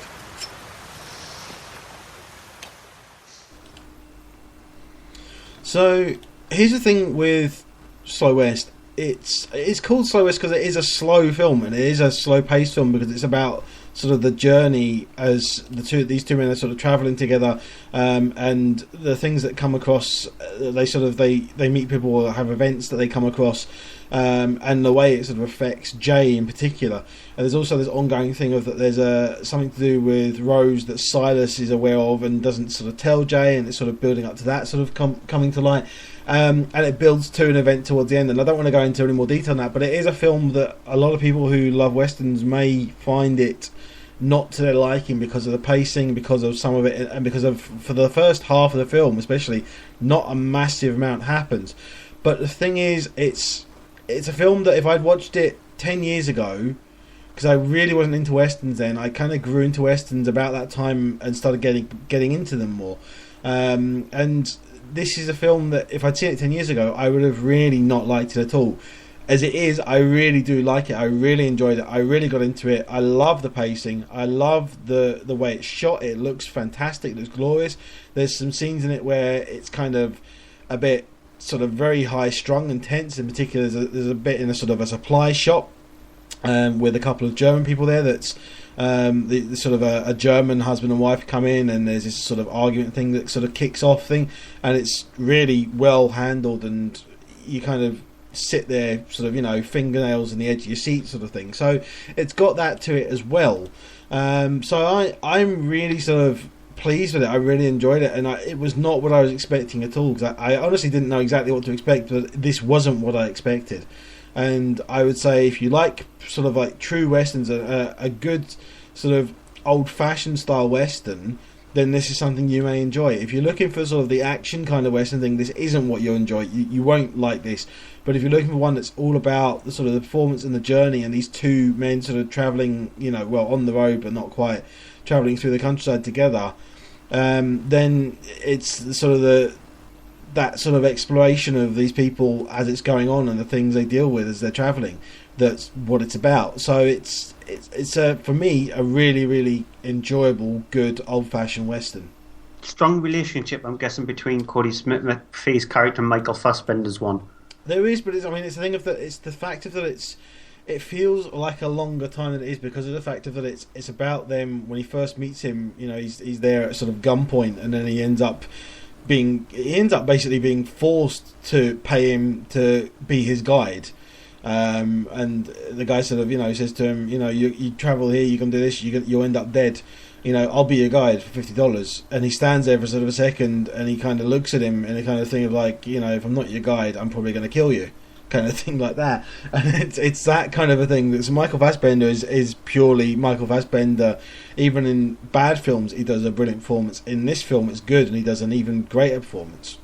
So here's the thing with Slow West. It's called Slow West because it is a slow film, and it is a slow-paced film because it's about sort of the journey as these two men are sort of travelling together, and the things that come across. They meet people or have events that they come across, and the way it sort of affects Jay in particular. And there's also this ongoing thing of that there's something to do with Rose that Silas is aware of and doesn't sort of tell Jay, and it's sort of building up to that sort of coming to light. And it builds to an event towards the end. And I don't want to go into any more detail on that, but it is a film that a lot of people who love westerns may find it not to their liking because of the pacing, because of some of it, and because of, for the first half of the film especially, not a massive amount happens. But the thing is, it's a film that if I'd watched it 10 years ago, because I really wasn't into westerns then, I kind of grew into westerns about that time and started getting into them more. And this is a film that if I'd seen it 10 years ago, I would have really not liked it at all. As it is, I really do like it. I really enjoyed it. I really got into it. I love the pacing. I love the way it's shot. It looks fantastic. It looks glorious. There's some scenes in it where it's kind of a bit sort of very high strung and tense. In particular, there's a bit in a sort of a supply shop with a couple of German people there. That's the sort of a German husband and wife come in, and there's this sort of argument thing that sort of kicks off thing, and it's really well handled, and you kind of sit there sort of, you know, fingernails in the edge of your seat sort of thing. So it's got that to it as well. So I'm really sort of pleased with it. I really enjoyed it, and it was not what I was expecting at all, because I honestly didn't know exactly what to expect, but this wasn't what I expected. And I would say if you like sort of like true westerns, a good sort of old-fashioned style western, then this is something you may enjoy. If you're looking for sort of the action kind of western thing, this isn't what you'll enjoy. You won't like this. But if you're looking for one that's all about the sort of the performance and the journey, and these two men sort of travelling, you know, well, on the road but not quite, travelling through the countryside together, then it's sort of that sort of exploration of these people as it's going on and the things they deal with as they're travelling. That's what it's about. So it's for me a really, really enjoyable, good old-fashioned western. Strong relationship, I'm guessing, between Cody Smith McPhee's character and Michael Fassbender's one. There is, but it's the thing of that. It's the fact of that. It feels like a longer time than it is because of the fact of that. It's about them when he first meets him. You know, he's there at sort of gunpoint, and then he ends up basically being forced to pay him to be his guide. And the guy sort of, you know, says to him, you know, you travel here, you can do this, you'll end up dead. You know, I'll be your guide for $50. And he stands there for sort of a second, and he kind of looks at him in a kind of thing of like, you know, if I'm not your guide, I'm probably going to kill you, kind of thing like that. And it's that kind of a thing. So Michael Fassbender is purely Michael Fassbender. Even in bad films, he does a brilliant performance. In this film, it's good, and he does an even greater performance.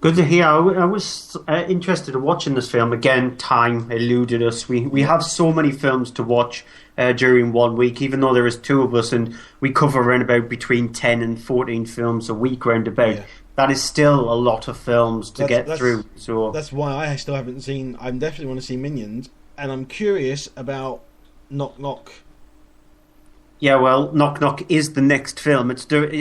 Good to hear. I was interested in watching this film. Again, time eluded us. We have so many films to watch during 1 week, even though there is two of us, and we cover around about between 10 and 14 films a week round about. Yeah. That is still a lot of films to get through. So that's why I still haven't seen... I definitely want to see Minions, and I'm curious about Knock Knock. Yeah, well, Knock Knock is the next film.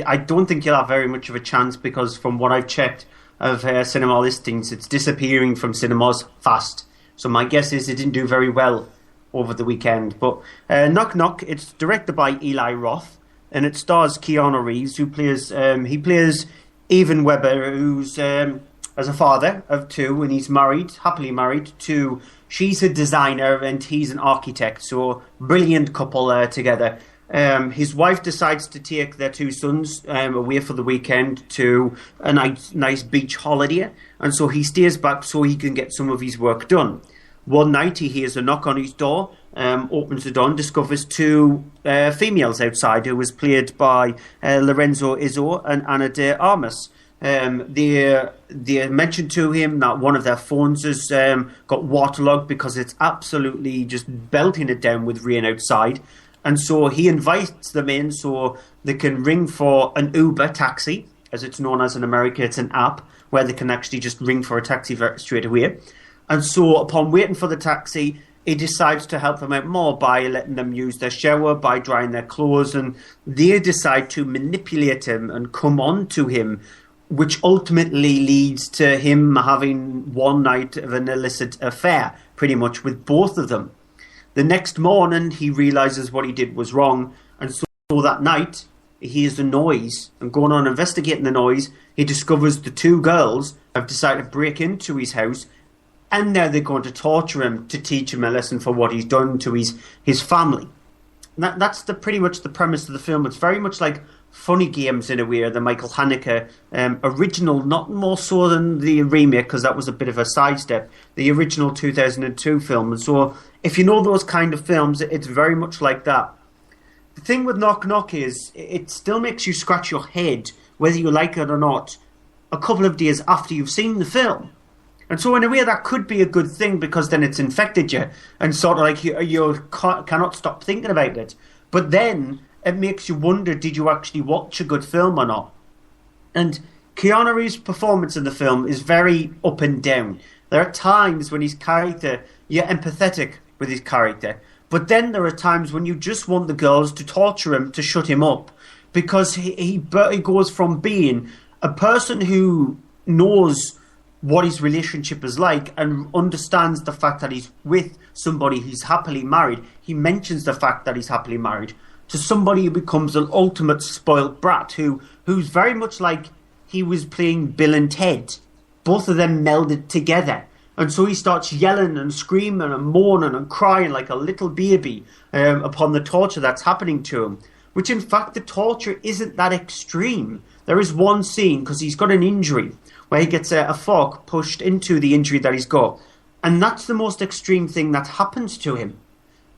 I don't think you'll have very much of a chance because from what I've checked of cinema listings, it's disappearing from cinemas fast. So my guess is it didn't do very well over the weekend. But Knock Knock, it's directed by Eli Roth, and it stars Keanu Reeves, who plays Evan Weber, who's as a father of two, and he's happily married to. She's a designer and he's an architect, so brilliant couple together. His wife decides to take their two sons away for the weekend to a nice beach holiday, and so he stays back so he can get some of his work done. One night he hears a knock on his door, opens the door and discovers two females outside, who was played by Lorenzo Izzo and Ana de Armas. They mentioned to him that one of their phones has got waterlogged because it's absolutely just belting it down with rain outside. And so he invites them in so they can ring for an Uber taxi, as it's known as in America. It's an app where they can actually just ring for a taxi straight away. And so upon waiting for the taxi, he decides to help them out more by letting them use their shower, by drying their clothes. And they decide to manipulate him and come on to him, which ultimately leads to him having one night of an illicit affair, pretty much with both of them. The next morning, he realises what he did was wrong, and so that night, he hears the noise, and going on investigating the noise, he discovers the two girls have decided to break into his house, and now they're going to torture him to teach him a lesson for what he's done to his family. And that's pretty much the premise of the film. It's very much like funny games in a way, the Michael Haneke original, not more so than the remake, because that was a bit of a sidestep, the original 2002 film. And so if you know those kind of films, it's very much like that. The thing with Knock Knock is it still makes you scratch your head, whether you like it or not, a couple of days after you've seen the film. And so in a way that could be a good thing, because then it's infected you and sort of like you cannot stop thinking about it. But then it makes you wonder, did you actually watch a good film or not? And Keanu Reeves' performance in the film is very up and down. There are times when his character, you're empathetic with his character, but then there are times when you just want the girls to torture him, to shut him up, because he goes from being a person who knows what his relationship is like and understands the fact that he's with somebody he's happily married. He mentions the fact that he's happily married, to somebody who becomes an ultimate spoilt brat who's very much like he was playing Bill and Ted, both of them melded together. And so he starts yelling and screaming and moaning and crying like a little baby upon the torture that's happening to him, which in fact the torture isn't that extreme. There is one scene, because he's got an injury, where he gets a fork pushed into the injury that he's got, and that's the most extreme thing that happens to him.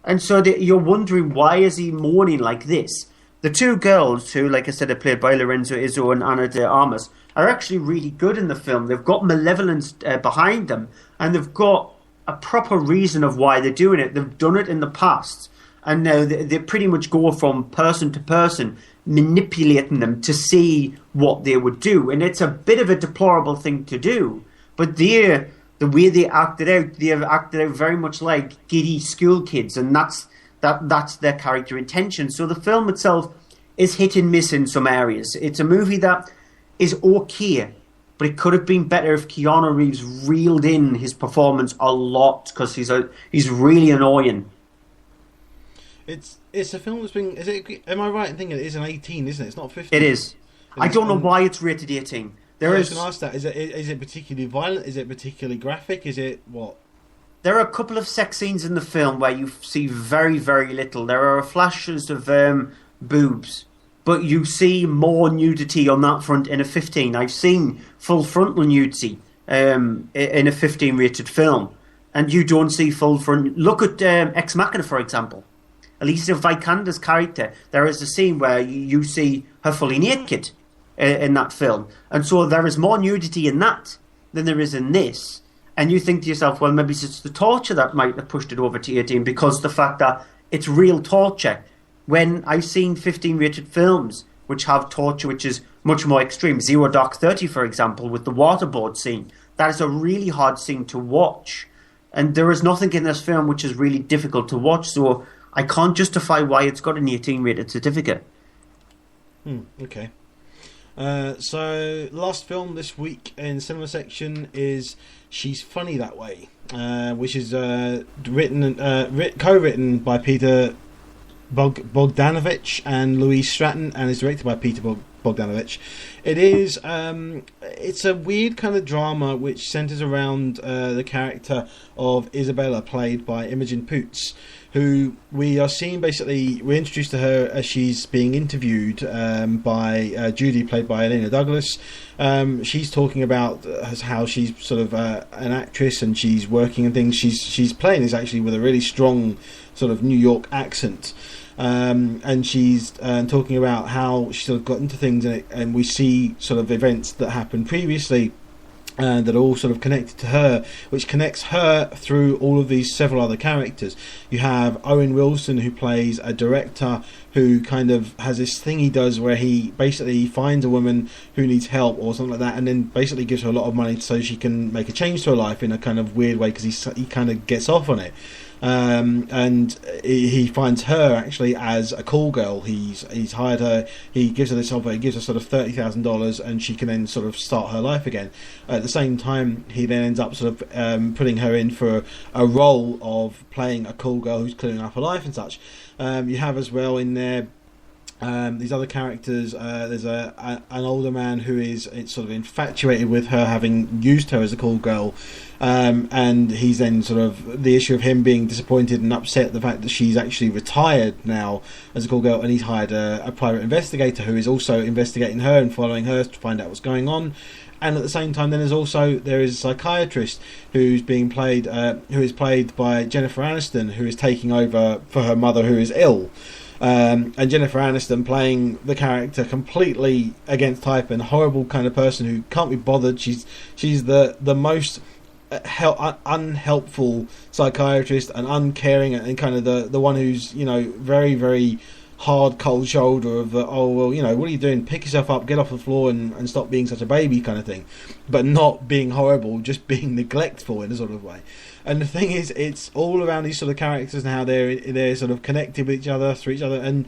And so you're wondering, why is he mourning like this? The two girls who, like I said, are played by Lorenzo Izzo and Ana de Armas, are actually really good in the film. They've got malevolence behind them, and they've got a proper reason of why they're doing it. They've done it in the past, and now they pretty much go from person to person, manipulating them to see what they would do. And it's a bit of a deplorable thing to do, but the way they acted out, they have acted out very much like giddy school kids, and that's their character intention. So the film itself is hit and miss in some areas. It's a movie that is okay, but it could have been better if Keanu Reeves reeled in his performance a lot, because he's really annoying. It's a film that's been... am I right in thinking it is an 18, isn't it? It's not 15. It is. I don't know why it's rated 18. I was going to ask that. Is it particularly violent? Is it particularly graphic? Is it what? There are a couple of sex scenes in the film where you see very, very little. There are flashes of boobs, but you see more nudity on that front in a 15. I've seen full frontal nudity in a 15 rated film, and you don't see full front. Look at Ex Machina, for example. Alicia Vikander's character, there is a scene where you see her fully naked in that film. And so there is more nudity in that than there is in this. And you think to yourself, well, maybe it's the torture that might have pushed it over to 18, because the fact that it's real torture. When I've seen 15 rated films which have torture which is much more extreme, Zero Dark 30, for example, with the waterboard scene, that is a really hard scene to watch. And there is nothing in this film which is really difficult to watch, so I can't justify why it's got an 18 rated certificate. Okay. So, last film this week in cinema section is She's Funny That Way, which is co-written by Peter Bogdanovich and Louise Stratton, and is directed by Peter Bogdanovich. It is it's a weird kind of drama which centres around the character of Isabella, played by Imogen Poots, who we are seeing basically, we're introduced to her as she's being interviewed by Judy, played by Elena Douglas. She's talking about how she's sort of an actress and she's working and things. She's playing this actually with a really strong sort of New York accent. And she's talking about how she sort of got into things, and we see sort of events that happened previously that are all sort of connected to her, which connects her through all of these several other characters. You have Owen Wilson, who plays a director who kind of has this thing he does where he basically finds a woman who needs help or something like that, and then basically gives her a lot of money so she can make a change to her life in a kind of weird way, because he kind of gets off on it. And he finds her actually as a call girl. He's hired her. He gives her this offer. He gives her sort of $30,000, and she can then sort of start her life again. At the same time, he then ends up sort of putting her in for a role of playing a call girl who's clearing up her life and such. You have as well in there These other characters, there's an older man who is sort of infatuated with her, having used her as a call girl, and he's then sort of the issue of him being disappointed and upset at the fact that she's actually retired now as a call girl, and he's hired a private investigator who is also investigating her and following her to find out what's going on. And at the same time, then there is a psychiatrist who is played by Jennifer Aniston, who is taking over for her mother who is ill. And Jennifer Aniston playing the character completely against type and horrible kind of person who can't be bothered. She's the most unhelpful psychiatrist and uncaring, and kind of the one who's, you know, very, very hard, cold shoulder of oh well, you know, what are you doing? Pick yourself up, get off the floor, and stop being such a baby kind of thing. But not being horrible, just being neglectful in a sort of way. And the thing is, it's all around these sort of characters and how they're sort of connected with each other, through each other, and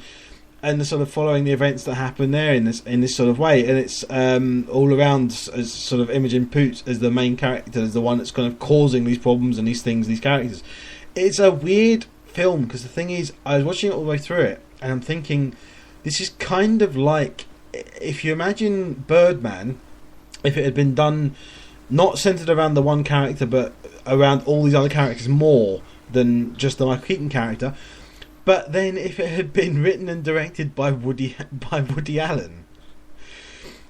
the sort of following the events that happen there in this sort of way. And it's all around as sort of Imogen Poots as the main character, as the one that's kind of causing these problems and these things, these characters. It's a weird film, because the thing is, I was watching it all the way through it, and I'm thinking, this is kind of like, if you imagine Birdman, if it had been done not centered around the one character, but around all these other characters more than just the Michael Keaton character. But then if it had been written and directed by Woody Allen.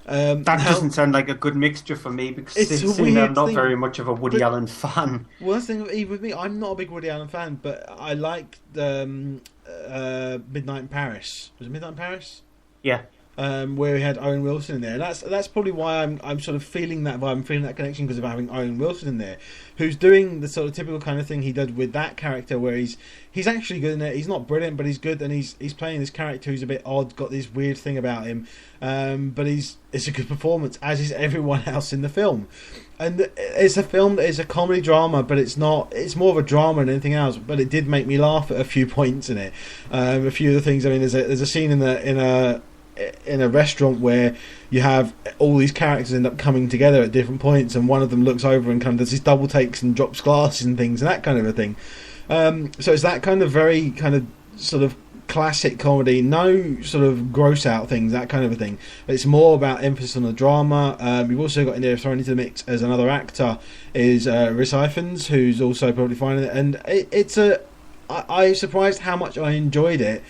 That doesn't sound like a good mixture for me, because I'm not very much of a Woody Allen fan. Well, that's the thing even with me, I'm not a big Woody Allen fan, but I like Midnight in Paris. Was it Midnight in Paris? Yeah. Where we had Owen Wilson in there. That's probably why I'm sort of feeling that vibe. I'm feeling that connection because of having Owen Wilson in there, who's doing the sort of typical kind of thing he did with that character, where he's actually good in it. He's not brilliant, but he's good, and he's playing this character who's a bit odd, got this weird thing about him. But it's a good performance, as is everyone else in the film. And it's a film that is a comedy drama, but it's not. It's more of a drama than anything else. But it did make me laugh at a few points in it. A few of the things. I mean, there's a scene in a restaurant where you have all these characters end up coming together at different points, and one of them looks over and kind of does these double takes and drops glasses and things, and that kind of a thing. So it's that kind of very kind of sort of classic comedy, no sort of gross out things, that kind of a thing. But it's more about emphasis on the drama. We've also got in there, thrown into the mix as another actor, is Rhys Ifans, who's also probably fine in it. And I was surprised how much I enjoyed it,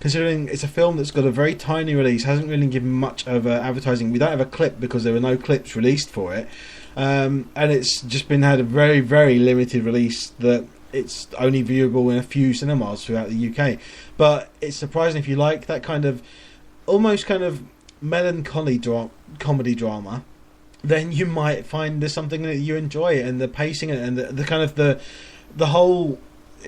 considering it's a film that's got a very tiny release, hasn't really given much of advertising. We don't have a clip because there were no clips released for it, and it's just had a very, very limited release, that it's only viewable in a few cinemas throughout the UK. But it's surprising, if you like that kind of almost kind of melancholy comedy drama, then you might find there's something that you enjoy, and the pacing and the kind of the whole.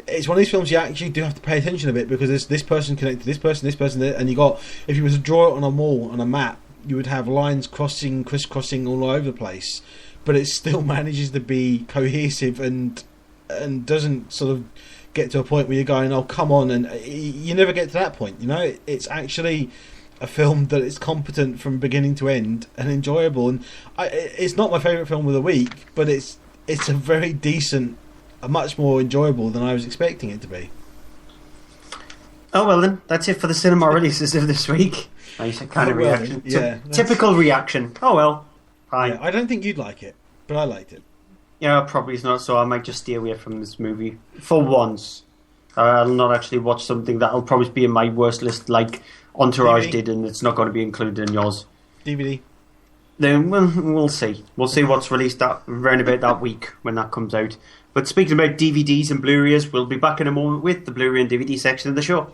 It's one of these films you actually do have to pay attention a bit, because there's this person connected to this person, and you got, if you were to draw it on a wall, on a map, you would have lines crisscrossing all over the place, but it still manages to be cohesive and doesn't sort of get to a point where you're going, oh come on, and you never get to that point. You know, it's actually a film that is competent from beginning to end and enjoyable, and it's not my favourite film of the week, but it's a very decent, much more enjoyable than I was expecting it to be. Oh well, then that's it for the cinema releases of this week. Nice kind of reaction. Yeah, typical reaction. Oh well, fine. Yeah, I don't think you'd like it, but I liked it. Yeah, probably not. So I might just stay away from this movie for once. I'll not actually watch something that'll probably be in my worst list, like Entourage did, and it's not going to be included in yours. DVD. Then we'll see. We'll see what's released around about that week when that comes out. But speaking about DVDs and Blu-rays, we'll be back in a moment with the Blu-ray and DVD section of the show.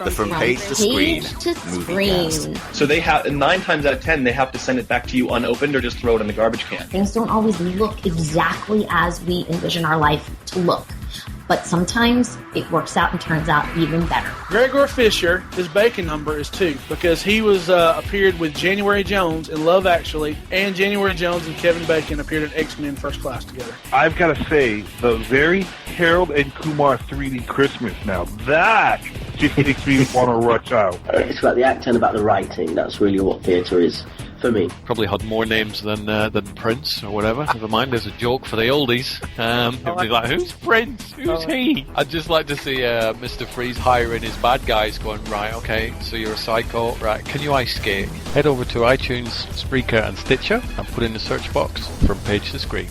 From page to screen, Moviecast. So they have 9 times out of 10 they have to send it back to you unopened or just throw it in the garbage can. Things don't always look exactly as we envision our life to look, but sometimes it works out and turns out even better. Gregor Fisher, his bacon number is 2 because he was appeared with January Jones in Love Actually, and January Jones and Kevin Bacon appeared in X-Men First Class together. I've got to say, the very Harold and Kumar 3D Christmas, now that just makes me want to rush out. It's about the acting, about the writing. That's really what theatre is for me. Probably had more names than Prince or whatever. Never mind, there's a joke for the oldies. It'd be like, who's Prince? Who's he? I'd just like to see Mr. Freeze hiring his bad guys going, right, okay, so you're a psycho, right, can you ice skate? Head over to iTunes, Spreaker and Stitcher and put in the search box From Page to Screen.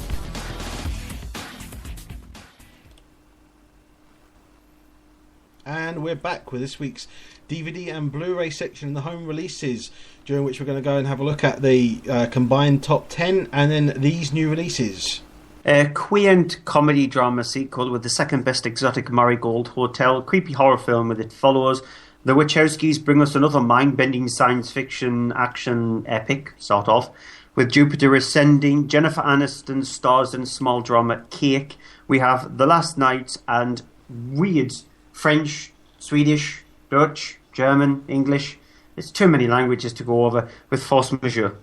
And we're back with this week's DVD and Blu-ray section in the home releases, during which we're going to go and have a look at the combined top 10 and then these new releases. A quaint comedy drama sequel with the second best exotic Marigold Hotel, creepy horror film with It Follows. The Wachowskis bring us another mind-bending science fiction action epic, sort of, with Jupiter Ascending. Jennifer Aniston stars in small drama Cake. We have The Last Night and weird French, Swedish, Dutch, German, English. It's too many languages to go over with Force Majeure.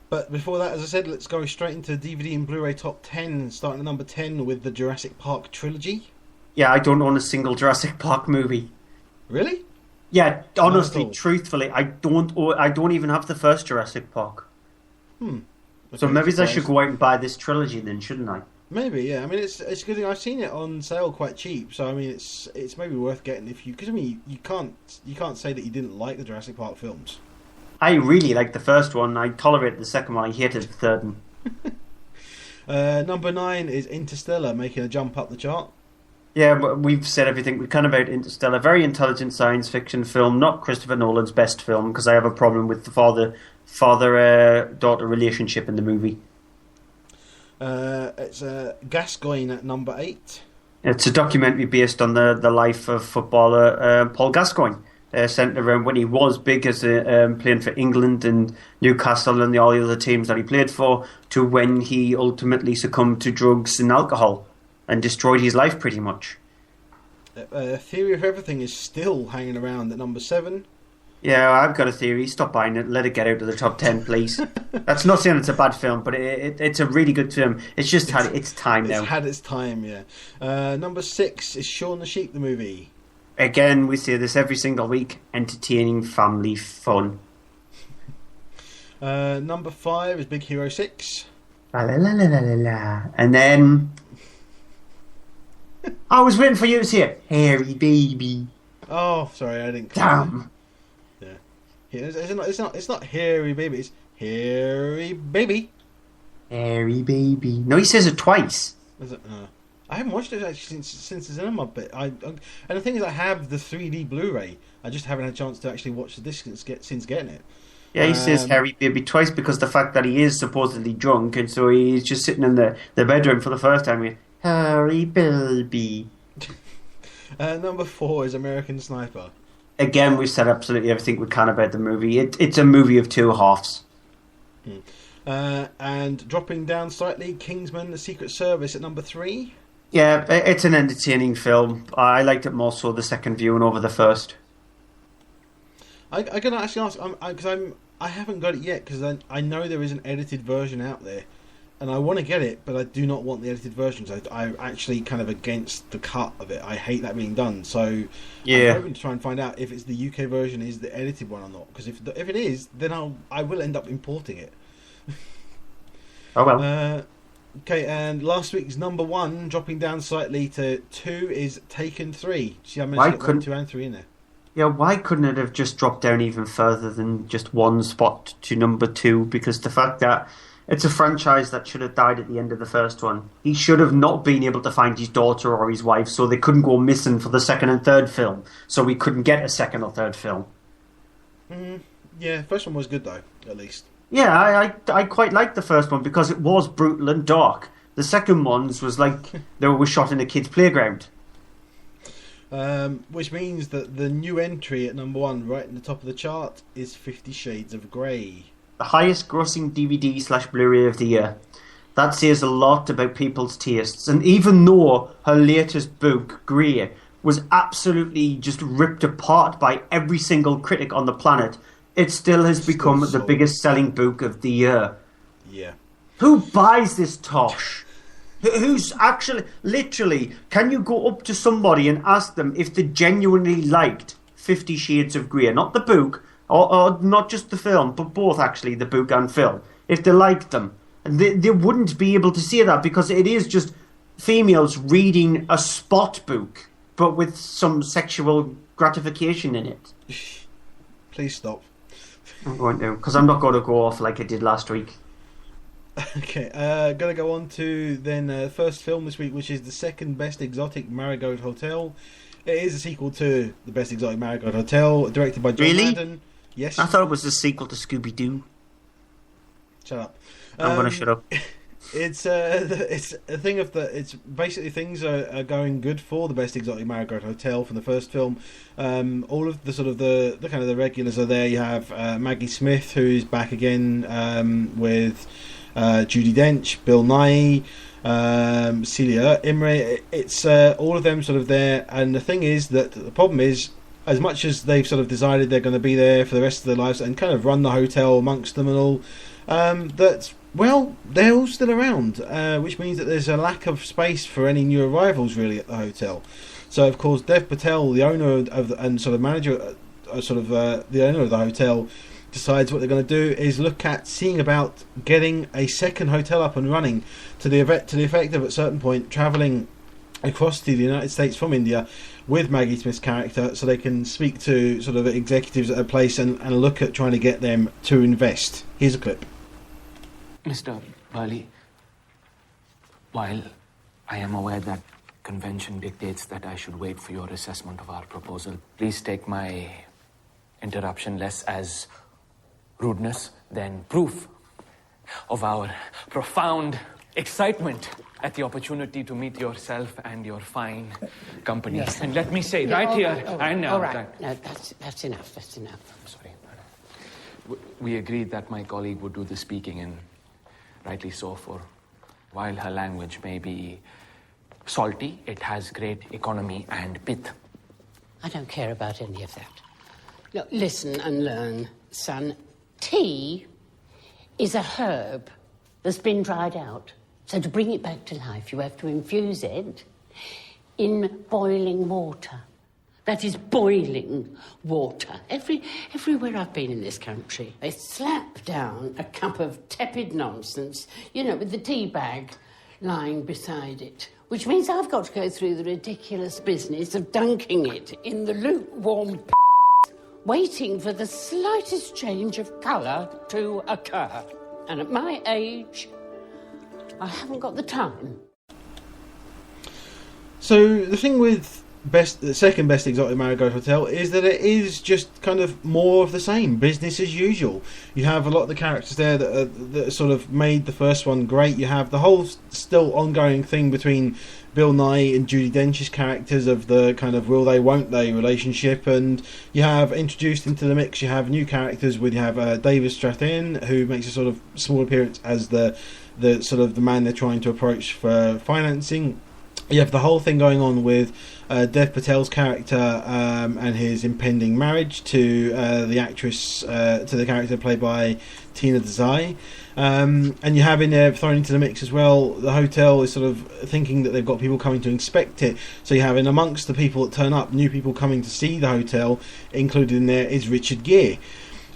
But before that, as I said, let's go straight into DVD and Blu-ray top 10, starting at number 10 with the Jurassic Park trilogy. Yeah, I don't own a single Jurassic Park movie. Really? Yeah, honestly, truthfully, I don't even have the first Jurassic Park. So maybe I should go out and buy this trilogy then, shouldn't I? Maybe, yeah. I mean, it's a good thing. I've seen it on sale quite cheap, so I mean, it's maybe worth getting if you, because I mean, you can't say that you didn't like the Jurassic Park films. I really liked the first one. I tolerated the second one. I hated the third one. Number 9 is Interstellar, making a jump up the chart. Yeah, but we've said everything we can about Interstellar. Very intelligent science fiction film, not Christopher Nolan's best film, because I have a problem with the father-daughter relationship in the movie. It's Gascoigne at number 8. It's a documentary based on the life of footballer Paul Gascoigne, centred around when he was big as playing for England and Newcastle and all the other teams that he played for, to when he ultimately succumbed to drugs and alcohol and destroyed his life pretty much. Theory of Everything is still hanging around at number 7. Yeah, I've got a theory. Stop buying it. Let it get out of the top 10, please. That's not saying it's a bad film, but it's a really good film. It's just had its time now. It's had its time, yeah. Number 6 is Shaun the Sheep, the movie. Again, we say this every single week. Entertaining family fun. Number 5 is Big Hero 6. La la la la la la. And then I was waiting for you to say it. Hairy Baby. Oh, sorry, I didn't. Damn. Yeah, it's not Hairy Baby. It's Hairy Baby. Hairy Baby. No, he says it twice. I haven't watched it actually since the cinema bit. And the thing is, I have the 3D Blu-ray. I just haven't had a chance to actually watch the disc since getting it. Yeah, he says Hairy Baby twice because the fact that he is supposedly drunk, and so he's just sitting in the bedroom for the first time. Hairy Baby. Number 4 is American Sniper. Again, we've said absolutely everything we can about the movie. It's a movie of two halves. And dropping down slightly, Kingsman: The Secret Service at number 3. Yeah, it's an entertaining film. I liked it more so the second viewing over the first. I'm going to actually ask, because I haven't got it yet, because I know there is an edited version out there, and I want to get it, but I do not want the edited versions. I'm actually kind of against the cut of it. I hate that being done. So yeah, I'm hoping to try and find out if it's the UK version is the edited one or not. Because if it is, then I will end up importing it. Oh well. Okay, and last week's number 1, dropping down slightly to 2, is Taken 3. See, I managed to get 1, 2, and 3 in there. Yeah, why couldn't it have just dropped down even further than just one spot to number 2? Because the fact that it's a franchise that should have died at the end of the first one. He should have not been able to find his daughter or his wife, so they couldn't go missing for the second and third film. So we couldn't get a second or third film. Yeah, first one was good though, at least. Yeah, I quite liked the first one because it was brutal and dark. The second ones was like they were shot in a kid's playground. Which means that the new entry at number 1, right in the top of the chart, is 50 Shades of Grey. The highest grossing DVD/Blu-ray of the year. That says a lot about people's tastes. And even though her latest book, Grey, was absolutely just ripped apart by every single critic on the planet, it still has become the biggest selling book of the year. Yeah. Who buys this tosh? Who's actually, literally, can you go up to somebody and ask them if they genuinely liked 50 Shades of Grey? Not the book, or not just the film, but both actually, the book and film. If they liked them. And they wouldn't be able to say that because it is just females reading a spot book, but with some sexual gratification in it. Please stop. I'm going to, because I'm not going to go off like I did last week. Okay, going to go on to then first film this week, which is the second best exotic Marigold Hotel. It is a sequel to the best exotic Marigold Hotel, directed by John Madden. Yes, I thought it was the sequel to Scooby-Doo. Shut up. I'm going to shut up. It's a thing of the. It's basically things are going good for the best exotic Marigold Hotel from the first film. All of the sort of the kind of the regulars are there. You have Maggie Smith, who's back again with Judi Dench, Bill Nighy, Celia Imrie. It's all of them sort of there. And the thing is that the problem is, as much as they've sort of decided they're going to be there for the rest of their lives and kind of run the hotel amongst them and all, that. Well, they're all still around, which means that there's a lack of space for any new arrivals really at the hotel. So, of course, Dev Patel, the owner of and sort of manager, the owner of the hotel, decides what they're going to do is look at seeing about getting a second hotel up and running to the effect of at a certain point travelling across to the United States from India with Maggie Smith's character, so they can speak to sort of executives at a place and look at trying to get them to invest. Here's a clip. Mr. Burley, while I am aware that convention dictates that I should wait for your assessment of our proposal, please take my interruption less as rudeness than proof of our profound excitement at the opportunity to meet yourself and your fine company. Yes. And let me say right here and now... All right, no, that's enough, that's enough. I'm sorry. We agreed that my colleague would do the speaking, and rightly so, for while her language may be salty, it has great economy and pith. I don't care about any of that. Look, listen and learn, son. Tea is a herb that's been dried out. So to bring it back to life, you have to infuse it in boiling water. That is boiling water. Everywhere I've been in this country, they slap down a cup of tepid nonsense, with the tea bag lying beside it, which means I've got to go through the ridiculous business of dunking it in the lukewarm waiting for the slightest change of colour to occur. And at my age, I haven't got the time. So the thing with the second best exotic Marigold Hotel is that it is just kind of more of the same, business as usual. You have a lot of the characters there that sort of made the first one great. You have the whole still ongoing thing between Bill Nighy and Judi Dench's characters of the kind of will they won't they relationship, and you have introduced into the mix, you have new characters with, you have David Strathairn, who makes a sort of small appearance as the sort of the man they're trying to approach for financing. You have the whole thing going on with Dev Patel's character and his impending marriage to the actress, to the character played by Tina Desai. And you have in there, thrown into the mix as well, the hotel is sort of thinking that they've got people coming to inspect it. So you have in amongst the people that turn up, new people coming to see the hotel, included in there is Richard Gere.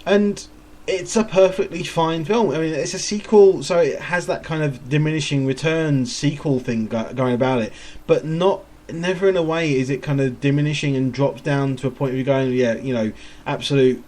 And it's a perfectly fine film. I mean, it's a sequel, so it has that kind of diminishing returns sequel thing going about it, but never in a way is it kind of diminishing and drops down to a point where you're going, absolute,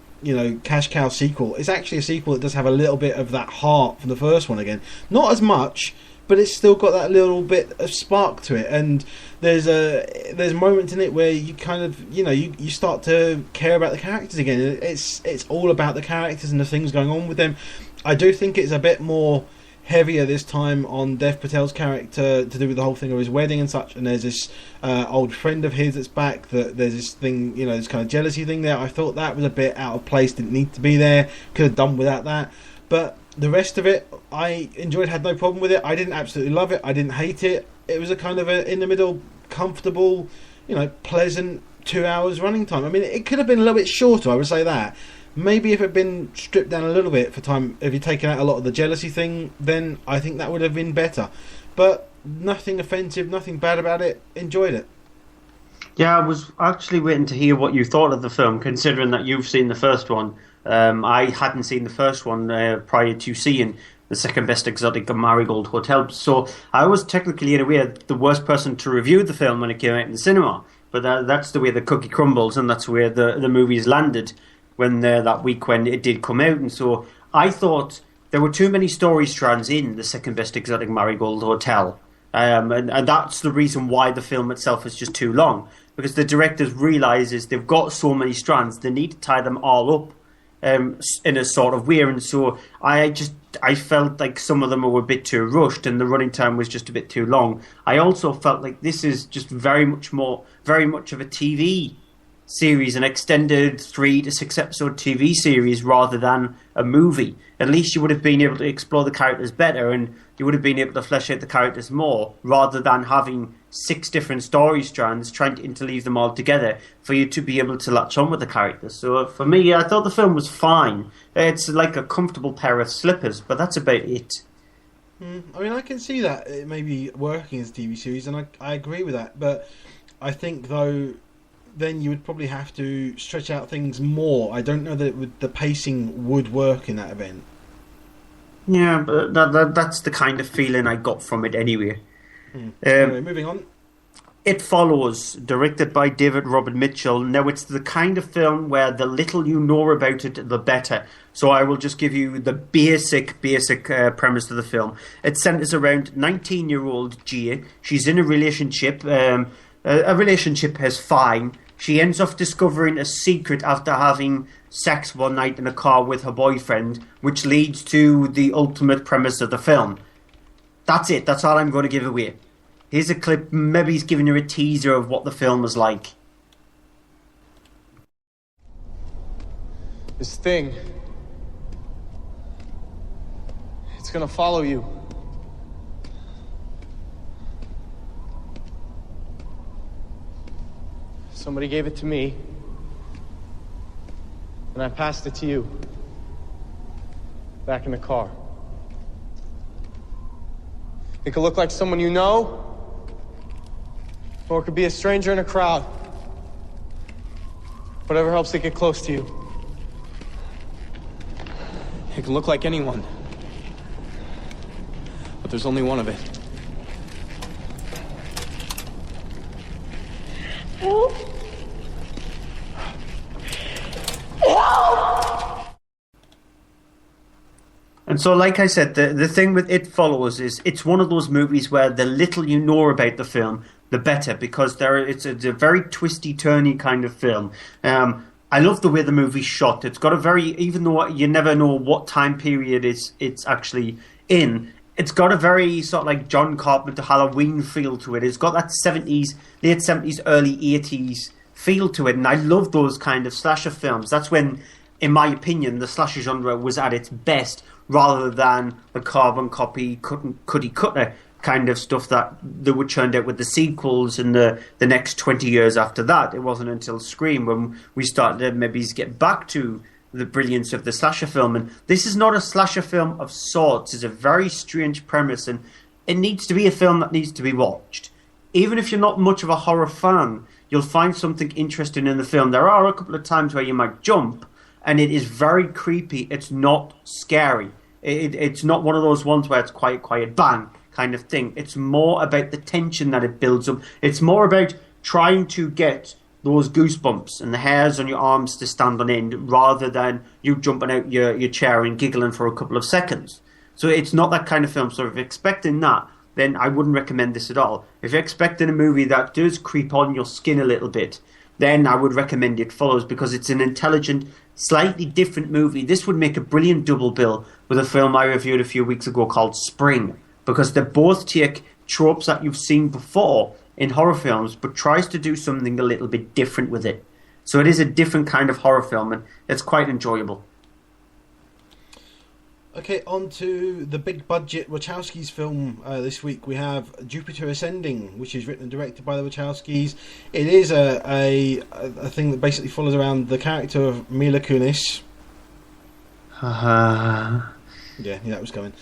cash cow sequel. It's actually a sequel that does have a little bit of that heart from the first one again. Not as much, but it's still got that little bit of spark to it, and there's moments in it where you kind of you start to care about the characters again. It's all about the characters and the things going on with them. I do think it's a bit more heavier this time on Dev Patel's character to do with the whole thing of his wedding and such, and there's this old friend of his that's back, that there's this thing, this kind of jealousy thing there. I thought that was a bit out of place, didn't need to be there, could have done without that, but the rest of it I enjoyed, had no problem with it. I didn't absolutely love it, I didn't hate it. It was a kind of a in the middle, comfortable, pleasant 2 hours running time. I mean, it could have been a little bit shorter, I would say that. Maybe if it had been stripped down a little bit for time, if you'd taken out a lot of the jealousy thing, then I think that would have been better. But Nothing offensive, nothing bad about it. Enjoyed it. Yeah, I was actually waiting to hear what you thought of the film, considering that you've seen the first one. I hadn't seen the first one prior to seeing the second best exotic Marigold Hotel, so I was technically in a way the worst person to review the film when it came out in the cinema. But that's the way the cookie crumbles, and that's where the movies landed when that week when it did come out. And so I thought there were too many story strands in the second best exotic Marigold Hotel, and that's the reason why the film itself is just too long, because the directors realizes they've got so many strands, they need to tie them all up in a sort of way. And so I felt like some of them were a bit too rushed, and the running time was just a bit too long. I also felt like this is just very much of a TV series, an extended 3 to 6 episode TV series rather than a movie. At least you would have been able to explore the characters better, and you would have been able to flesh out the characters more, rather than having 6 different story strands, trying to interleave them all together for you to be able to latch on with the characters. So for me, I thought the film was fine. It's like a comfortable pair of slippers, but that's about it. I mean, I can see that it may be working as a TV series, and I agree with that. But I think, though, then you would probably have to stretch out things more. I don't know that the pacing would work in that event. Yeah, but that's the kind of feeling I got from it anyway. Anyway, moving on. It Follows, directed by David Robert Mitchell. Now, it's the kind of film where the little you know about it, the better. So I will just give you the basic premise of the film. It centers around 19-year-old Gia. She's in a relationship. A relationship is fine. She ends up discovering a secret after having sex one night in a car with her boyfriend, which leads to the ultimate premise of the film. That's it. That's all I'm going to give away. Here's a clip. Maybe he's giving you a teaser of what the film is like. This thing, it's gonna follow you. Somebody gave it to me, and I passed it to you, back in the car. It could look like someone you know, or it could be a stranger in a crowd. Whatever helps it get close to you. It can look like anyone, but there's only one of it. Help! And so, like I said, the thing with It Follows is it's one of those movies where the little you know about the film, the better, because it's a very twisty, turny kind of film. I love the way the movie's shot. It's got a very, even though you never know what time period it's actually in, it's got a very sort of like John Carpenter Halloween feel to it. It's got that 70s, late 70s, early 80s feel to it. And I love those kind of slasher films. That's when, in my opinion, the slasher genre was at its best, rather than the carbon copy, cookie cutter kind of stuff that they were churned out with the sequels in the next 20 years after that. It wasn't until Scream when we started to maybe get back to the brilliance of the slasher film. And this is not a slasher film of sorts. It's a very strange premise, and it needs to be a film that needs to be watched. Even if you're not much of a horror fan, you'll find something interesting in the film. There are a couple of times where you might jump, and it is very creepy. It's not scary. It's not one of those ones where it's quiet, bang kind of thing. It's more about the tension that it builds up. It's more about trying to get those goosebumps and the hairs on your arms to stand on end, rather than you jumping out your chair and giggling for a couple of seconds. So it's not that kind of film. So if you're expecting that, then I wouldn't recommend this at all. If you're expecting a movie that does creep on your skin a little bit, then I would recommend It Follows, because it's an intelligent, slightly different movie. This would make a brilliant double bill with a film I reviewed a few weeks ago called Spring, because they both take tropes that you've seen before in horror films, but tries to do something a little bit different with it. So it is a different kind of horror film, and it's quite enjoyable. Okay, on to the big budget Wachowski's film this week. We have Jupiter Ascending, which is written and directed by the Wachowskis. It is a thing that basically follows around the character of Mila Kunis. Yeah, that was coming.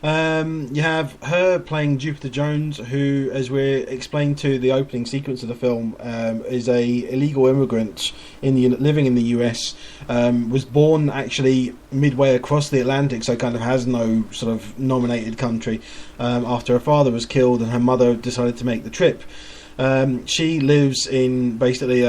You have her playing Jupiter Jones, who, as we're explained to the opening sequence of the film, is a illegal immigrant living in the US. Was born actually midway across the Atlantic, so kind of has no sort of nominated country. After her father was killed, and her mother decided to make the trip. She lives in basically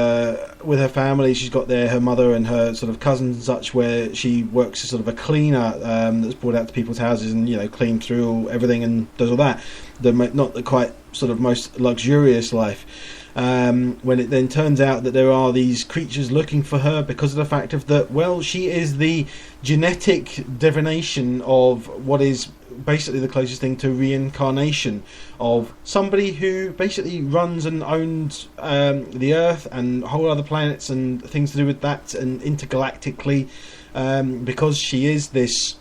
with her family. She's got there her mother and her sort of cousins and such, where she works as sort of a cleaner that's brought out to people's houses and clean through everything and does all that. Not the quite sort of most luxurious life. When it then turns out that there are these creatures looking for her because of the fact of that, well, she is the genetic divination of what is basically the closest thing to reincarnation of somebody who basically runs and owns the Earth and whole other planets and things to do with that, and intergalactically, because she is this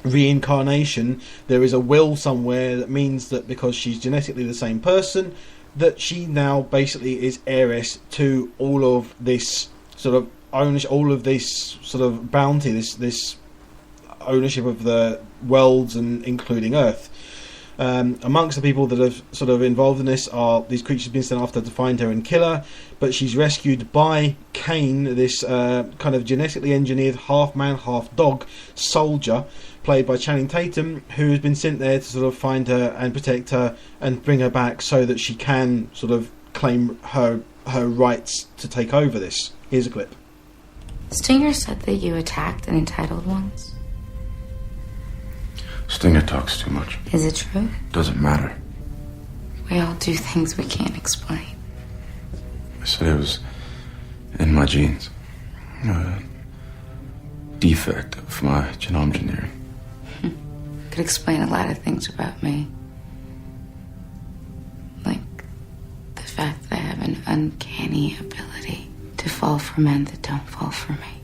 reincarnation, there is a will somewhere that means that because she's genetically the same person, that she now basically is heiress to all of this sort of ownership, all of this sort of bounty, this ownership of the worlds, and including Earth. Amongst the people that are sort of involved in this are these creatures being sent after to find her and kill her, but she's rescued by Kane, this kind of genetically engineered half-man, half-dog soldier, played by Channing Tatum, who has been sent there to sort of find her and protect her and bring her back so that she can sort of claim her rights to take over this. Here's a clip. Stinger said that you attacked an entitled once. Stinger talks too much. Is it true? Doesn't matter. We all do things we can't explain. I said it was in my genes. A defect of my genome engineering. Could explain a lot of things about me. Like the fact that I have an uncanny ability to fall for men that don't fall for me.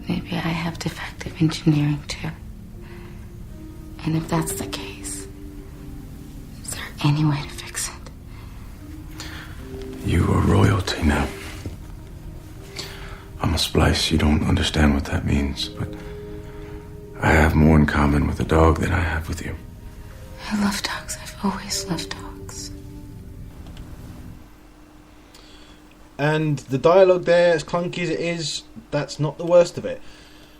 Maybe I have defective engineering too. And if that's the case, is there any way to fix it? You are royalty now. I'm a splice. You don't understand what that means, but I have more in common with a dog than I have with you. I love dogs. I've always loved dogs. And the dialogue there, as clunky as it is, that's not the worst of it.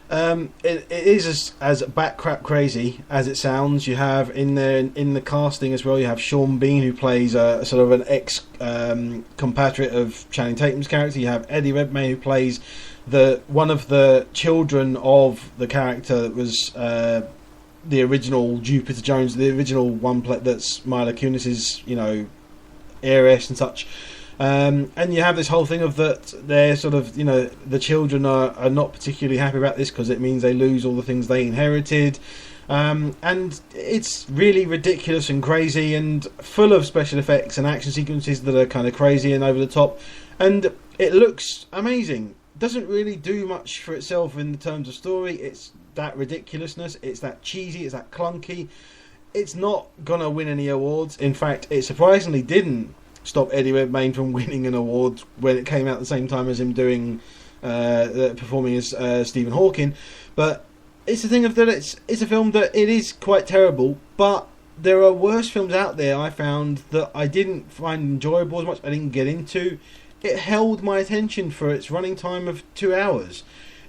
It is as backcrap crazy as it sounds. You have in the casting as well, you have Sean Bean, who plays a sort of an ex compatriot of Channing Tatum's character. You have Eddie Redmayne, who plays one of the children of the character that was the original Jupiter Jones, the original one that's Mila Kunis's heiress and such. And you have this whole thing of that they're sort of, the children are not particularly happy about this because it means they lose all the things they inherited. And it's really ridiculous and crazy and full of special effects and action sequences that are kind of crazy and over the top. And it looks amazing. Doesn't really do much for itself in terms of story. It's that ridiculousness. It's that cheesy. It's that clunky. It's not going to win any awards. In fact, it surprisingly didn't stop Eddie Redmayne from winning an award when it came out at the same time as him doing performing as Stephen Hawking. But it's the thing of that it's a film that it is quite terrible, but there are worse films out there I found that I didn't find enjoyable as much. I didn't get into. It held my attention for its running time of 2 hours.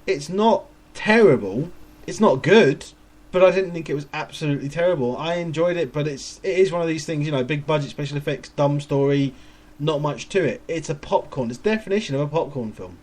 It's not terrible, it's not good, but I didn't think it was absolutely terrible. I enjoyed it, but it is one of these things, big budget special effects, dumb story, not much to it. It's a popcorn. It's the definition of a popcorn film.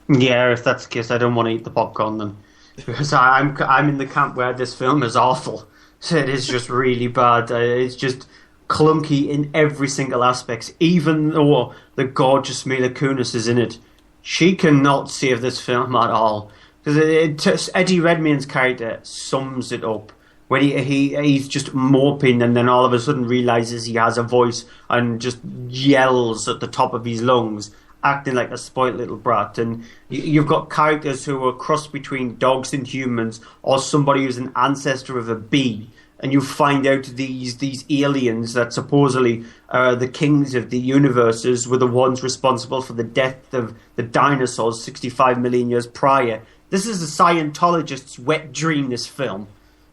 Yeah, if that's the case, I don't want to eat the popcorn then, because I'm in the camp where this film is awful. So it is just really bad. It's just clunky in every single aspect. Even though the gorgeous Mila Kunis is in it, she cannot save this film at all. Because Eddie Redmayne's character sums it up when he's just moping and then all of a sudden realises he has a voice and just yells at the top of his lungs, acting like a spoiled little brat. And you've got characters who are a cross between dogs and humans, or somebody who's an ancestor of a bee, and you find out these aliens that supposedly are the kings of the universes were the ones responsible for the death of the dinosaurs 65 million years prior. This is a Scientologist's wet dream, this film.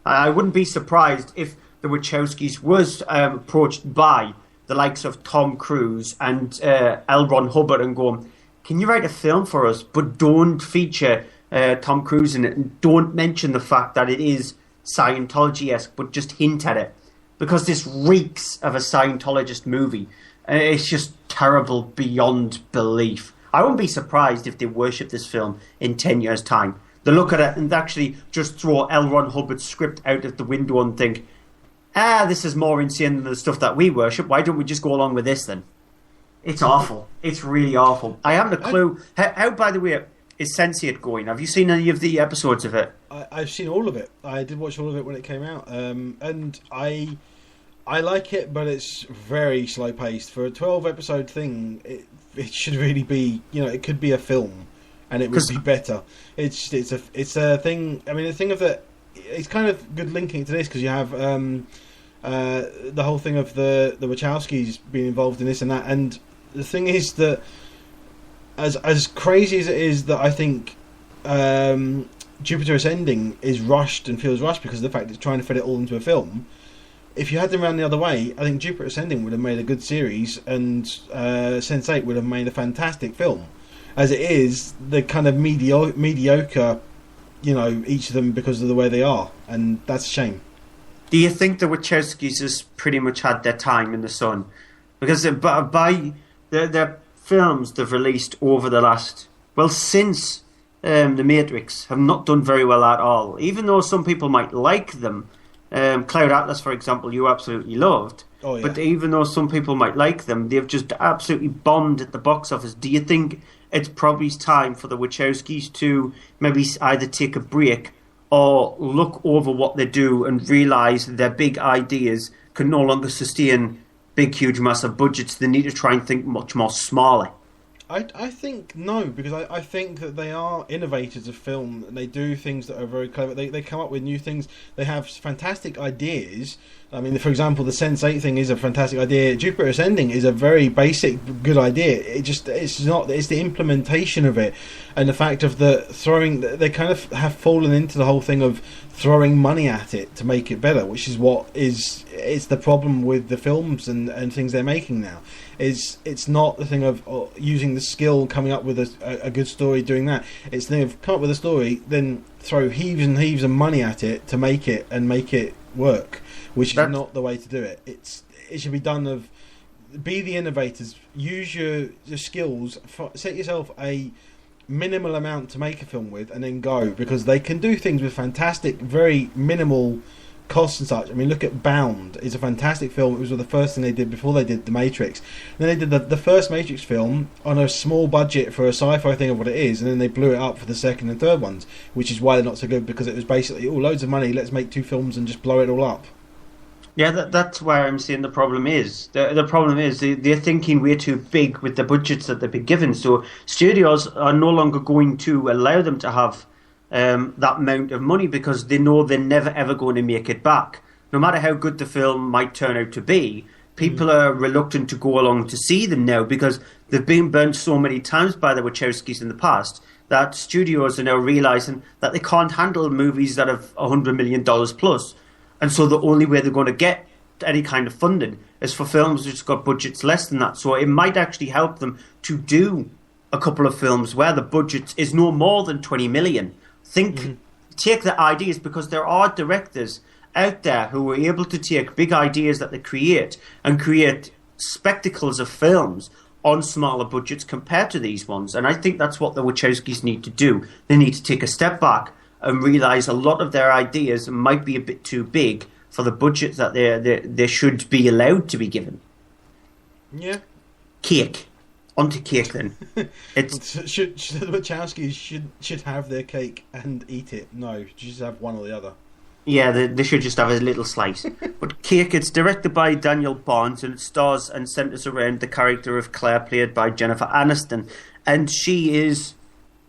I wouldn't be surprised if the Wachowskis was approached by the likes of Tom Cruise and L. Ron Hubbard and going, can you write a film for us, but don't feature Tom Cruise in it, and don't mention the fact that it is Scientology-esque, but just hint at it. Because this reeks of a Scientologist movie. It's just terrible beyond belief. I wouldn't be surprised if they worship this film in 10 years' time. They look at it and actually just throw L. Ron Hubbard's script out of the window and think, this is more insane than the stuff that we worship. Why don't we just go along with this then? It's awful. It's really awful. I haven't a clue. How, by the way, is Sense8 going? Have you seen any of the episodes of it? I've seen all of it. I did watch all of it when it came out. And I like it, but it's very slow-paced. For a 12-episode thing, it should really be, it could be a film, and it would be better. It's a thing. I mean, the thing of that, it's kind of good linking to this because you have the whole thing of the Wachowskis being involved in this and that. And the thing is that as crazy as it is that I think Jupiter Ascending is rushed and feels rushed because of the fact it's trying to fit it all into a film. If you had them around the other way, I think Jupiter Ascending would have made a good series, and Sense8 would have made a fantastic film. As it is, they're kind of mediocre, each of them because of the way they are, and that's a shame. Do you think the Wachowskis has pretty much had their time in the sun? Because by their films they've released over the last, since The Matrix, have not done very well at all. Even though some people might like them, Cloud Atlas, for example, you absolutely loved. Oh, yeah. But even though some people might like them, they've just absolutely bombed at the box office. Do you think it's probably time for the Wachowskis to maybe either take a break or look over what they do and realise their big ideas can no longer sustain big, huge, massive budgets? They need to try and think much more smartly. I think no, because I think that they are innovators of film, and they do things that are very clever. They come up with new things. They have fantastic ideas. I mean, for example, the Sense8 thing is a fantastic idea. Jupiter Ascending is a very basic, good idea. It's the implementation of it, and the fact of the throwing. They kind of have fallen into the whole thing of throwing money at it to make it better, which is it's the problem with the films and things they're making now. It's not the thing of using the skill, coming up with a good story, doing that. It's the thing of come up with a story, then throw heaves and heaves of money at it to make it work, which is not the way to do it. It should be done be the innovators, use your skills, set yourself a minimal amount to make a film with, and then go, because they can do things with fantastic, very minimal costs and such. I mean, look at Bound. It's a fantastic film. It was the first thing they did before they did The Matrix. And then they did the first Matrix film on a small budget for a sci-fi thing of what it is, and then they blew it up for the second and third ones, which is why they're not so good, because it was basically, loads of money, let's make 2 films and just blow it all up. Yeah, that's where I'm saying the problem is. The problem is they're thinking way too big with the budgets that they've been given. So studios are no longer going to allow them to have that amount of money, because they know they're never ever going to make it back. No matter how good the film might turn out to be, people are reluctant to go along to see them now, because they've been burnt so many times by the Wachowskis in the past that studios are now realising that they can't handle movies that have $100 million plus. And so the only way they're going to get any kind of funding is for films which got budgets less than that. So it might actually help them to do a couple of films where the budget is no more than 20 million. Take the ideas, because there are directors out there who are able to take big ideas that they create and create spectacles of films on smaller budgets compared to these ones. And I think that's what the Wachowskis need to do. They need to take a step back and realise a lot of their ideas might be a bit too big for the budget that they should be allowed to be given. Yeah. Cake. Onto cake then. Should the Wachowskis should have their cake and eat it? No, just have one or the other. Yeah, they should just have a little slice. But Cake, it's directed by Daniel Barnes, and it stars and centres around the character of Claire, played by Jennifer Aniston. And she is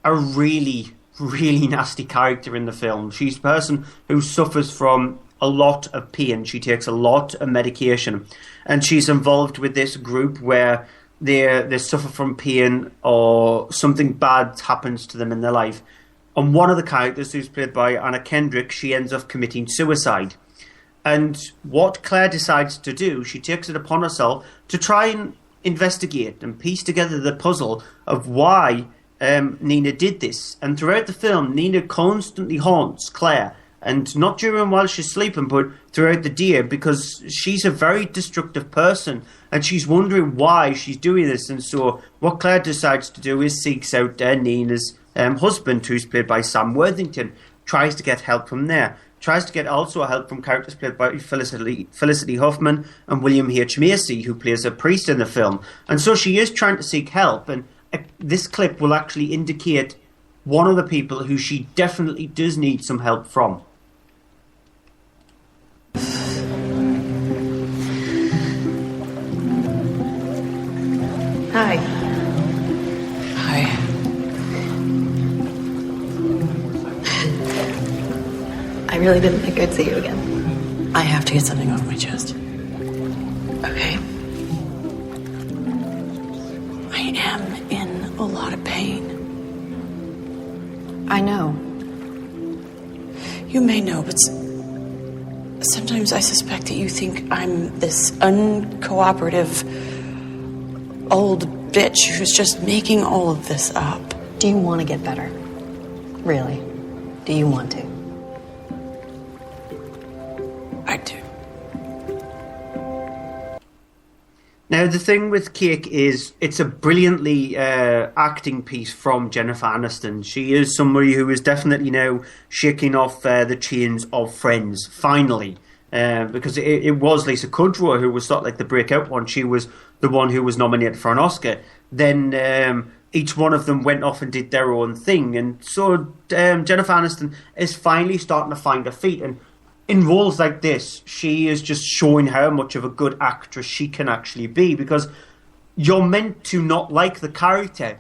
a really, really nasty character in the film. She's a person who suffers from a lot of pain. She takes a lot of medication. And she's involved with this group where they suffer from pain, or something bad happens to them in their life. and one of the characters, who's played by Anna Kendrick, she ends up committing suicide. And what Claire decides to do, she takes it upon herself to try and investigate and piece together the puzzle of why Nina did this. And throughout the film, Nina constantly haunts Claire, and not during while she's sleeping, but throughout the day, because she's a very destructive person, and she's wondering why she's doing this. And so what Claire decides to do is seeks out Nina's husband, who's played by Sam Worthington, tries to get help from there. Tries to get also help from characters played by Felicity Huffman and William H. Macy, who plays a priest in the film. And so she is trying to seek help, and this clip will actually indicate one of the people who she definitely does need some help from. Hi. Hi. I really didn't think I'd see you again. I have to get something off my chest. Okay. I am in a lot of pain. I know. You may know, but sometimes I suspect that you think I'm this uncooperative old bitch who's just making all of this up. Do you want to get better? Really? Do you want to? I do. Now, the thing with Cake is it's a brilliantly acting piece from Jennifer Aniston. She is somebody who is definitely now shaking off the chains of Friends, finally. Because it was Lisa Kudrow who was sort of like the breakout one. She was the one who was nominated for an Oscar. Then each one of them went off and did their own thing. And so Jennifer Aniston is finally starting to find her feet. And in roles like this, she is just showing how much of a good actress she can actually be, because you're meant to not like the character,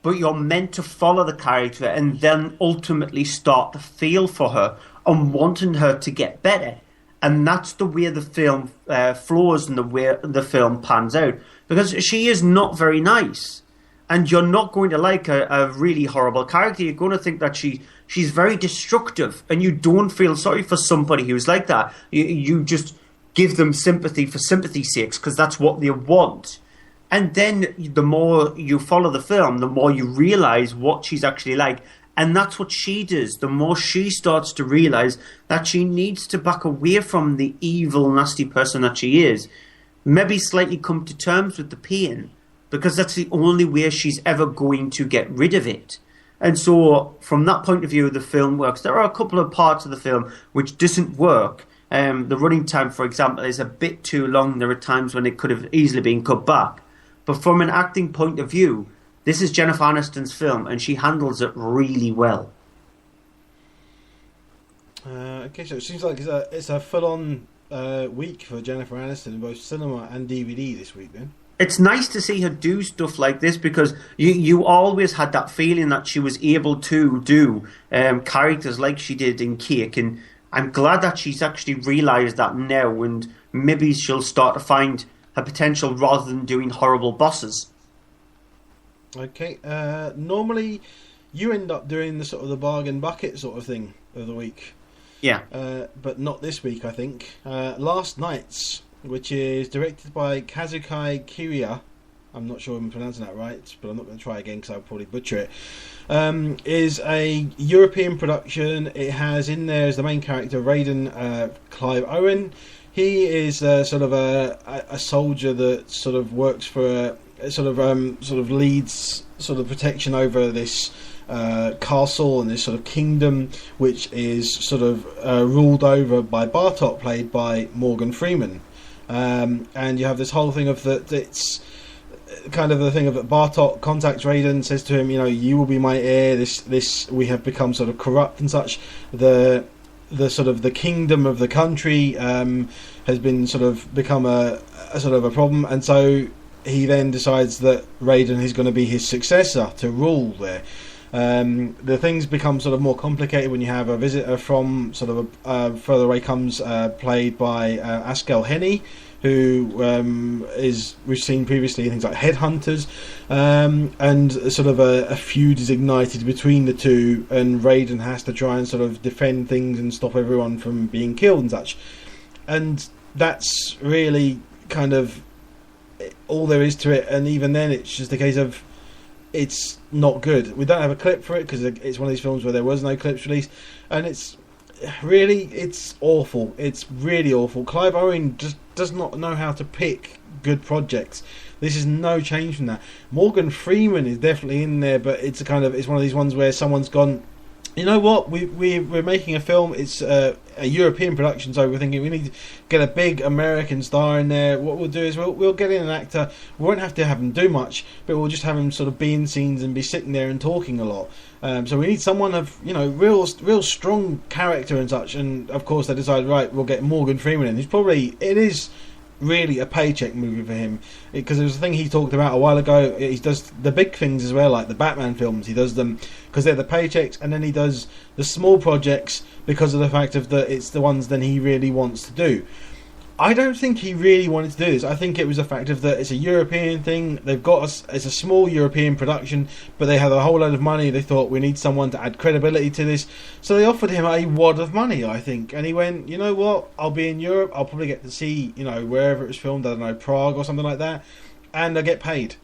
but you're meant to follow the character and then ultimately start to feel for her and wanting her to get better. And that's the way the film flows and the way the film pans out, because she is not very nice. And you're not going to like a really horrible character. You're going to think that she's very destructive, and you don't feel sorry for somebody who's like that. You just give them sympathy for sympathy's sake, because that's what they want. And then the more you follow the film, the more you realise what she's actually like. And that's what she does. The more she starts to realise that she needs to back away from the evil, nasty person that she is. Maybe slightly come to terms with the pain, because that's the only way she's ever going to get rid of it. And so, from that point of view, the film works. There are a couple of parts of the film which doesn't work. The running time, for example, is a bit too long. There are times when it could have easily been cut back. But from an acting point of view, this is Jennifer Aniston's film, and she handles it really well. Okay, so it seems like it's a full-on week for Jennifer Aniston in both cinema and DVD this week, then. It's nice to see her do stuff like this, because you always had that feeling that she was able to do characters like she did in Cake, and I'm glad that she's actually realised that now, and maybe she'll start to find her potential rather than doing horrible bosses. Okay, normally you end up doing the sort of the bargain bucket sort of thing of the week. Yeah. But not this week, I think. Last Nights, which is directed by Kazuki Kiria. I'm not sure I'm pronouncing that right, but I'm not going to try again because I'll probably butcher it. Is a European production. It has in there as the main character Raiden Clive Owen. He is sort of a soldier that sort of works for sort of leads sort of protection over this castle and this sort of kingdom, which is sort of ruled over by Bartok, played by Morgan Freeman. And you have this whole thing of that it's kind of the thing of that Bartok contacts Raiden, says to him, you will be my heir, this we have become sort of corrupt and such. The sort of the kingdom of the country has been sort of become a sort of a problem, and so he then decides that Raiden is going to be his successor to rule there. The things become sort of more complicated when you have a visitor from sort of further away comes played by Askel Henny, who we've seen previously in things like Headhunters, and sort of a feud is ignited between the two, and Raiden has to try and sort of defend things and stop everyone from being killed and such. And that's really kind of all there is to it, and even then it's just a case of it's not good. We don't have a clip for it because it's one of these films where there was no clips released, and it's awful. It's really awful. Clive Owen just does not know how to pick good projects. This is no change from that. Morgan Freeman is definitely in there, but it's one of these ones where someone's gone, you know what, we're making a film, it's a European production, so we're thinking we need to get a big American star in there. What we'll do is we'll get in an actor, we won't have to have him do much, but we'll just have him sort of be in scenes and be sitting there and talking a lot. So we need someone of, real strong character and such, and of course they decided, right, we'll get Morgan Freeman in. It is really a paycheck movie for him, because there was a thing he talked about a while ago. He does the big things as well, like the Batman films. He does them because they're the paychecks, and then he does the small projects because of the fact of that it's the ones that he really wants to do. I don't think he really wanted to do this. I think it was a fact of that it's a European thing. It's a small European production, but they had a whole load of money. They thought, we need someone to add credibility to this. So they offered him a wad of money, I think. And he went, you know what? I'll be in Europe. I'll probably get to see, wherever it was filmed. I don't know, Prague or something like that. And I get paid.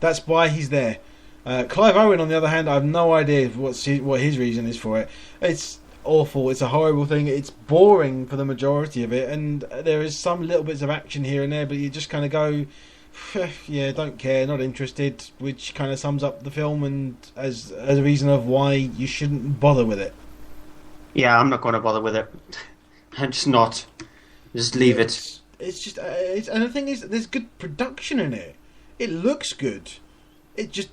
That's why he's there. Clive Owen, on the other hand, I have no idea what his reason is for it. It's awful. It's a horrible thing. It's boring for the majority of it, and there is some little bits of action here and there, but you just kind of go, yeah, don't care, not interested, which kind of sums up the film, and as a reason of why you shouldn't bother with it. Yeah, I'm not going to bother with it. I'm just not. Just leave it. It's just, and the thing is, there's good production in it. It looks good. It just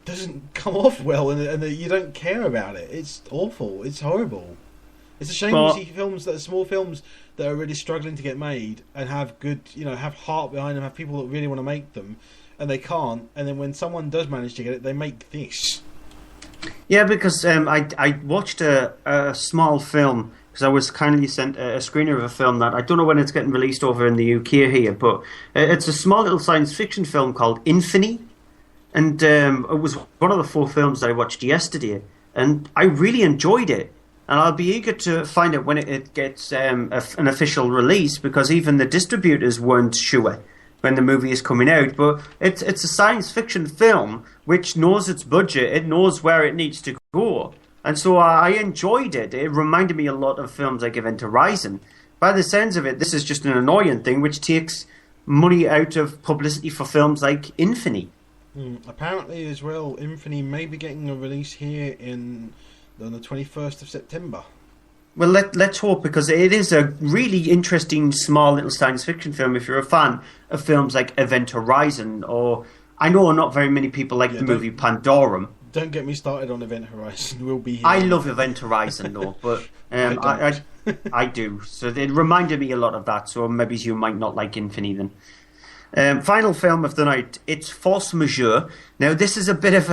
doesn't come off well, and you don't care about it. It's awful. It's horrible. It's a shame to see films that are small films that are really struggling to get made and have good, have heart behind them, have people that really want to make them, and they can't. And then when someone does manage to get it, they make this. Yeah, because I watched a small film, because I was kindly sent a screener of a film that I don't know when it's getting released over in the UK here, but it's a small little science fiction film called Infinity. And it was one of the 4 films that I watched yesterday, and I really enjoyed it. And I'll be eager to find out when it gets an official release, because even the distributors weren't sure when the movie is coming out. But it's a science fiction film which knows its budget, it knows where it needs to go, and so I enjoyed it. It reminded me a lot of films like Event Horizon. By the sense of it, this is just an annoying thing which takes money out of publicity for films like Infinity. Apparently as well, Infinity may be getting a release here on the 21st of September. Well, let's hope, because it is a really interesting small little science fiction film if you're a fan of films like Event Horizon, or I know not very many people like the movie Pandorum. Don't get me started on Event Horizon. We'll be here. I love Event Horizon though, but I do. So it reminded me a lot of that, so maybe you might not like Infinity then. Final film of the night, it's Force Majeure. Now this is a bit of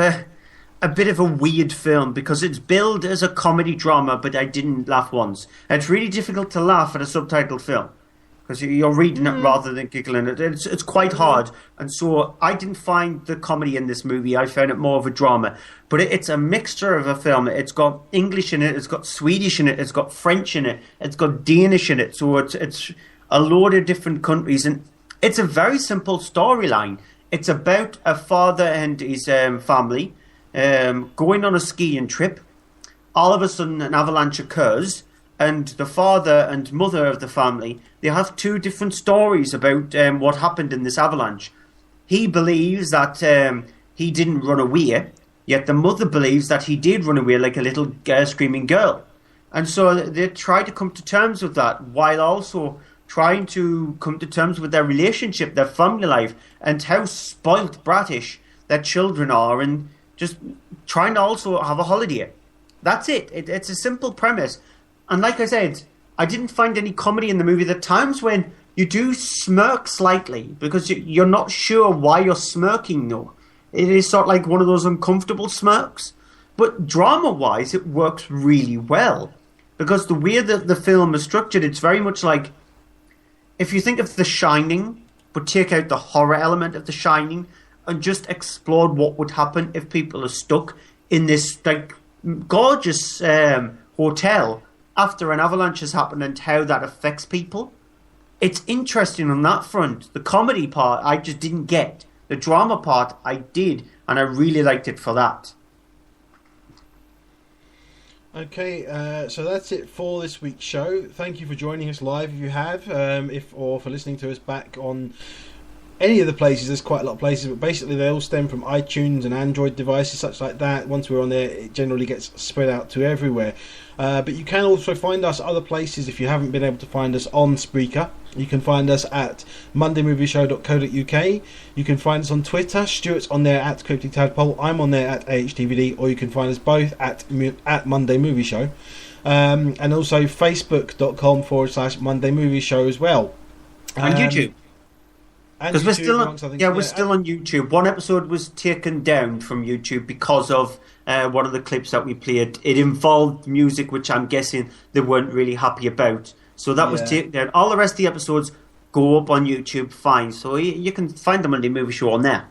a weird film, because it's billed as a comedy drama, but I didn't laugh once. It's really difficult to laugh at a subtitled film, because you're reading it rather than giggling it. It's quite hard, and so I didn't find the comedy in this movie. I found it more of a drama, but it's a mixture of a film. It's got English in it, it's got Swedish in it, it's got French in it, it's got Danish in it, so it's a load of different countries, and it's a very simple storyline. It's about a father and his family going on a skiing trip. All of a sudden an avalanche occurs, and the father and mother of the family, they have 2 different stories about what happened in this avalanche. He believes that he didn't run away, yet the mother believes that he did run away like a little screaming girl. And so they try to come to terms with that, while also trying to come to terms with their relationship, their family life, and how spoilt brattish their children are, and just trying to also have a holiday. That's it. It's a simple premise. And like I said, I didn't find any comedy in the movie. There are times when you do smirk slightly, because you're not sure why you're smirking, though. It is sort of like one of those uncomfortable smirks. But drama-wise, it works really well, because the way that the film is structured, it's very much like if you think of The Shining, but take out the horror element of The Shining and just explored what would happen if people are stuck in this like gorgeous hotel after an avalanche has happened and how that affects people. It's interesting on that front. The comedy part I just didn't get. The drama part I did, and I really liked it for that. Okay, so that's it for this week's show. Thank you for joining us live if you have, or for listening to us back on any of the places. There's quite a lot of places, but basically they all stem from iTunes and Android devices, such like that. Once we're on there, it generally gets spread out to everywhere. But you can also find us other places if you haven't been able to find us on Spreaker. You can find us at mondaymovieshow.co.uk. You can find us on Twitter. Stuart's on there at Cryptic Tadpole. I'm on there at AHTVD. Or you can find us both at Monday Movie Show. And also facebook.com/Monday Movie Show as well. And YouTube. Because we're still on, we're still on YouTube. One episode was taken down from YouTube because of one of the clips that we played. It involved music, which I'm guessing they weren't really happy about. So that was taken down. All the rest of the episodes go up on YouTube fine. So you can find the Monday Movie Show on there.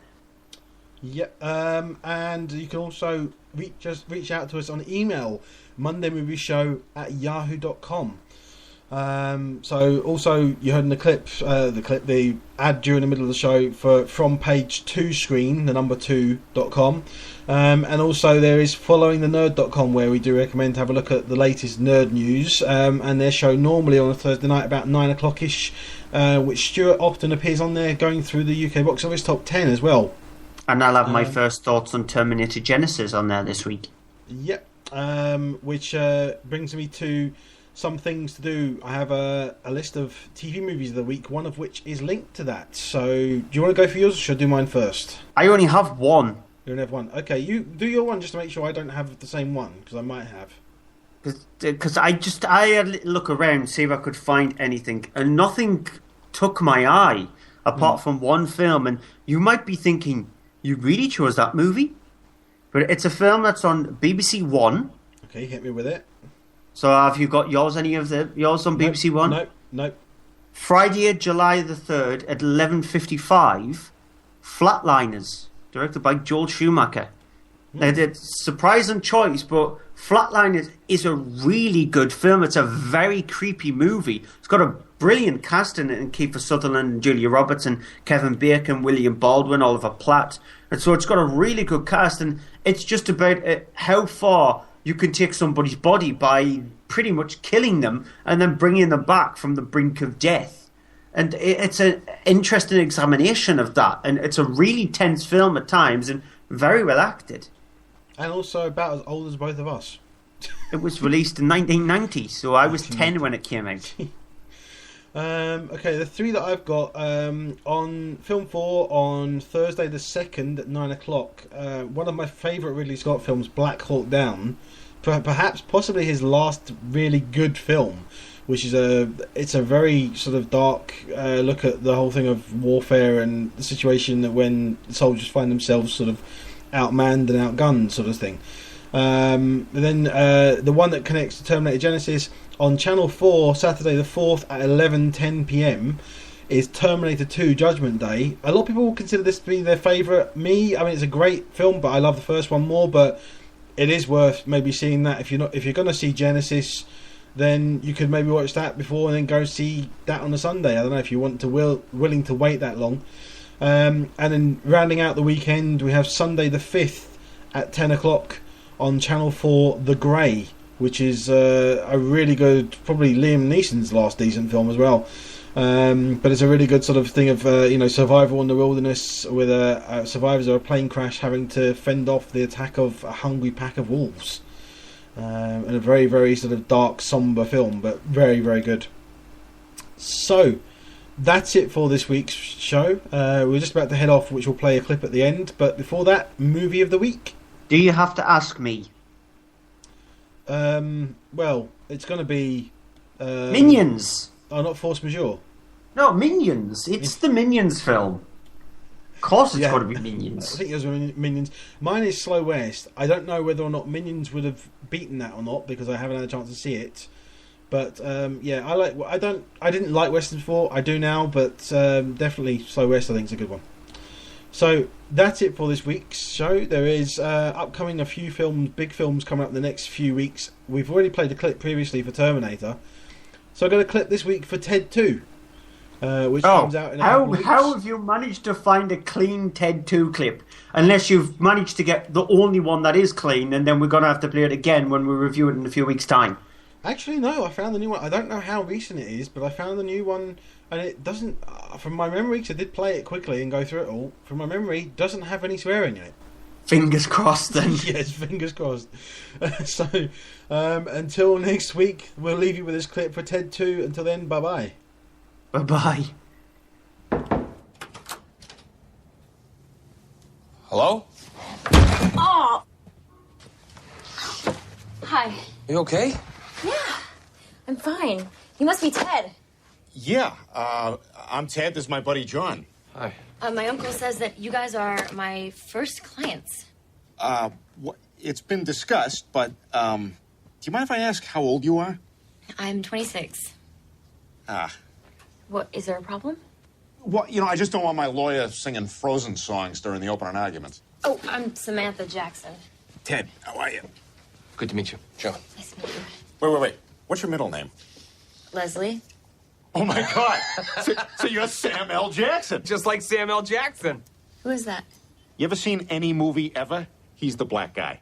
Yep. And you can also reach out to us on email, mondaymovieshow@yahoo.com. So also you heard in the ad during the middle of the show from page 2 screen, the number 2.com. And also there is followingthenerd.com, where we do recommend to have a look at the latest nerd news, and their show normally on a Thursday night about 9 o'clock ish, which Stuart often appears on there going through the UK box office top 10 as well. And I'll have my first thoughts on Terminator Genesis on there this week. Yep. Which brings me to some things to do. I have a list of TV movies of the week, one of which is linked to that. So, do you want to go for yours, or should I do mine first? I only have one. You only have one. Okay, you do your one just to make sure I don't have the same one, because I might have. Because I had a little look around, see if I could find anything, and nothing took my eye apart from one film. And you might be thinking, you really chose that movie? But it's a film that's on BBC One. Okay, hit me with it. So have you got yours? Any of yours on BBC One? Nope. Friday, July the 3rd at 11:55. Flatliners, directed by Joel Schumacher. Now, it's a surprising choice, but Flatliners is a really good film. It's a very creepy movie. It's got a brilliant cast in it, and Kiefer Sutherland, and Julia Roberts, and Kevin Bacon, William Baldwin, Oliver Platt. And so it's got a really good cast, and it's just about how far you can take somebody's body by pretty much killing them and then bringing them back from the brink of death. And it's an interesting examination of that. And it's a really tense film at times and very well acted. And also about as old as both of us. It was released in 1990, so I was 10 when it came out. Okay, the three that I've got on Film 4 on Thursday the 2nd at 9 o'clock. One of my favourite Ridley Scott films, Black Hawk Down. Possibly his last really good film, which is it's a very sort of dark look at the whole thing of warfare and the situation that when soldiers find themselves sort of outmanned and outgunned sort of thing. Then the one that connects to Terminator Genesis on Channel 4 Saturday the 4th at 11:10 p.m. is Terminator 2 Judgment Day. A lot of people will consider this to be their favourite. I mean, it's a great film, but I love the first one more. But it is worth maybe seeing that if you're going to see Genesis, then you could maybe watch that before and then go see that on a Sunday. I don't know if you want to willing to wait that long. And then rounding out the weekend, we have Sunday the 5th at 10 o'clock on Channel 4, The Grey, which is a really good, probably Liam Neeson's last decent film as well. But it's a really good sort of thing of survival in the wilderness with survivors of a plane crash having to fend off the attack of a hungry pack of wolves. And a very, very sort of dark, somber film, but very, very good. So that's it for this week's show. We're just about to head off, which will play a clip at the end. But before that, movie of the week. Do you have to ask me? Well, it's going to be Minions. Oh, not Force Majeure. No, Minions. It's the Minions film. Of course it's got to be Minions. I think it was Minions. Mine is Slow West. I don't know whether or not Minions would have beaten that or not, because I haven't had a chance to see it. But yeah, I didn't like westerns before. I do now, but definitely Slow West I think is a good one. So that's it for this week's show. There is upcoming a few big films coming up in the next few weeks. We've already played a clip previously for Terminator, so I got a clip this week for Ted 2, which comes out in a couple of weeks. How have you managed to find a clean Ted 2 clip? Unless you've managed to get the only one that is clean, and then we're going to have to play it again when we review it in a few weeks' time. Actually, no, I found the new one. I don't know how recent it is, but I found the new one, and it doesn't, from my memory, because I did play it quickly and go through it all, from my memory, it doesn't have any swearing in it. Fingers crossed, then. Yes, fingers crossed. So, until next week, we'll leave you with this clip for Ted 2. Until then, bye-bye. Bye-bye. Hello? Oh! Hi. You okay? Yeah, I'm fine. You must be Ted. Yeah, I'm Ted. This is my buddy John. Hi. My uncle says that you guys are my first clients. It's been discussed, but do you mind if I ask how old you are? I'm 26. What, is there a problem? Well, I just don't want my lawyer singing Frozen songs during the opening arguments. Oh, I'm Samantha Jackson. Ted, how are you? Good to meet you. John. Nice to meet you. Wait. What's your middle name? Leslie. Oh, my God. so you're Sam L. Jackson. Just like Sam L. Jackson. Who is that? You ever seen any movie ever? He's the black guy.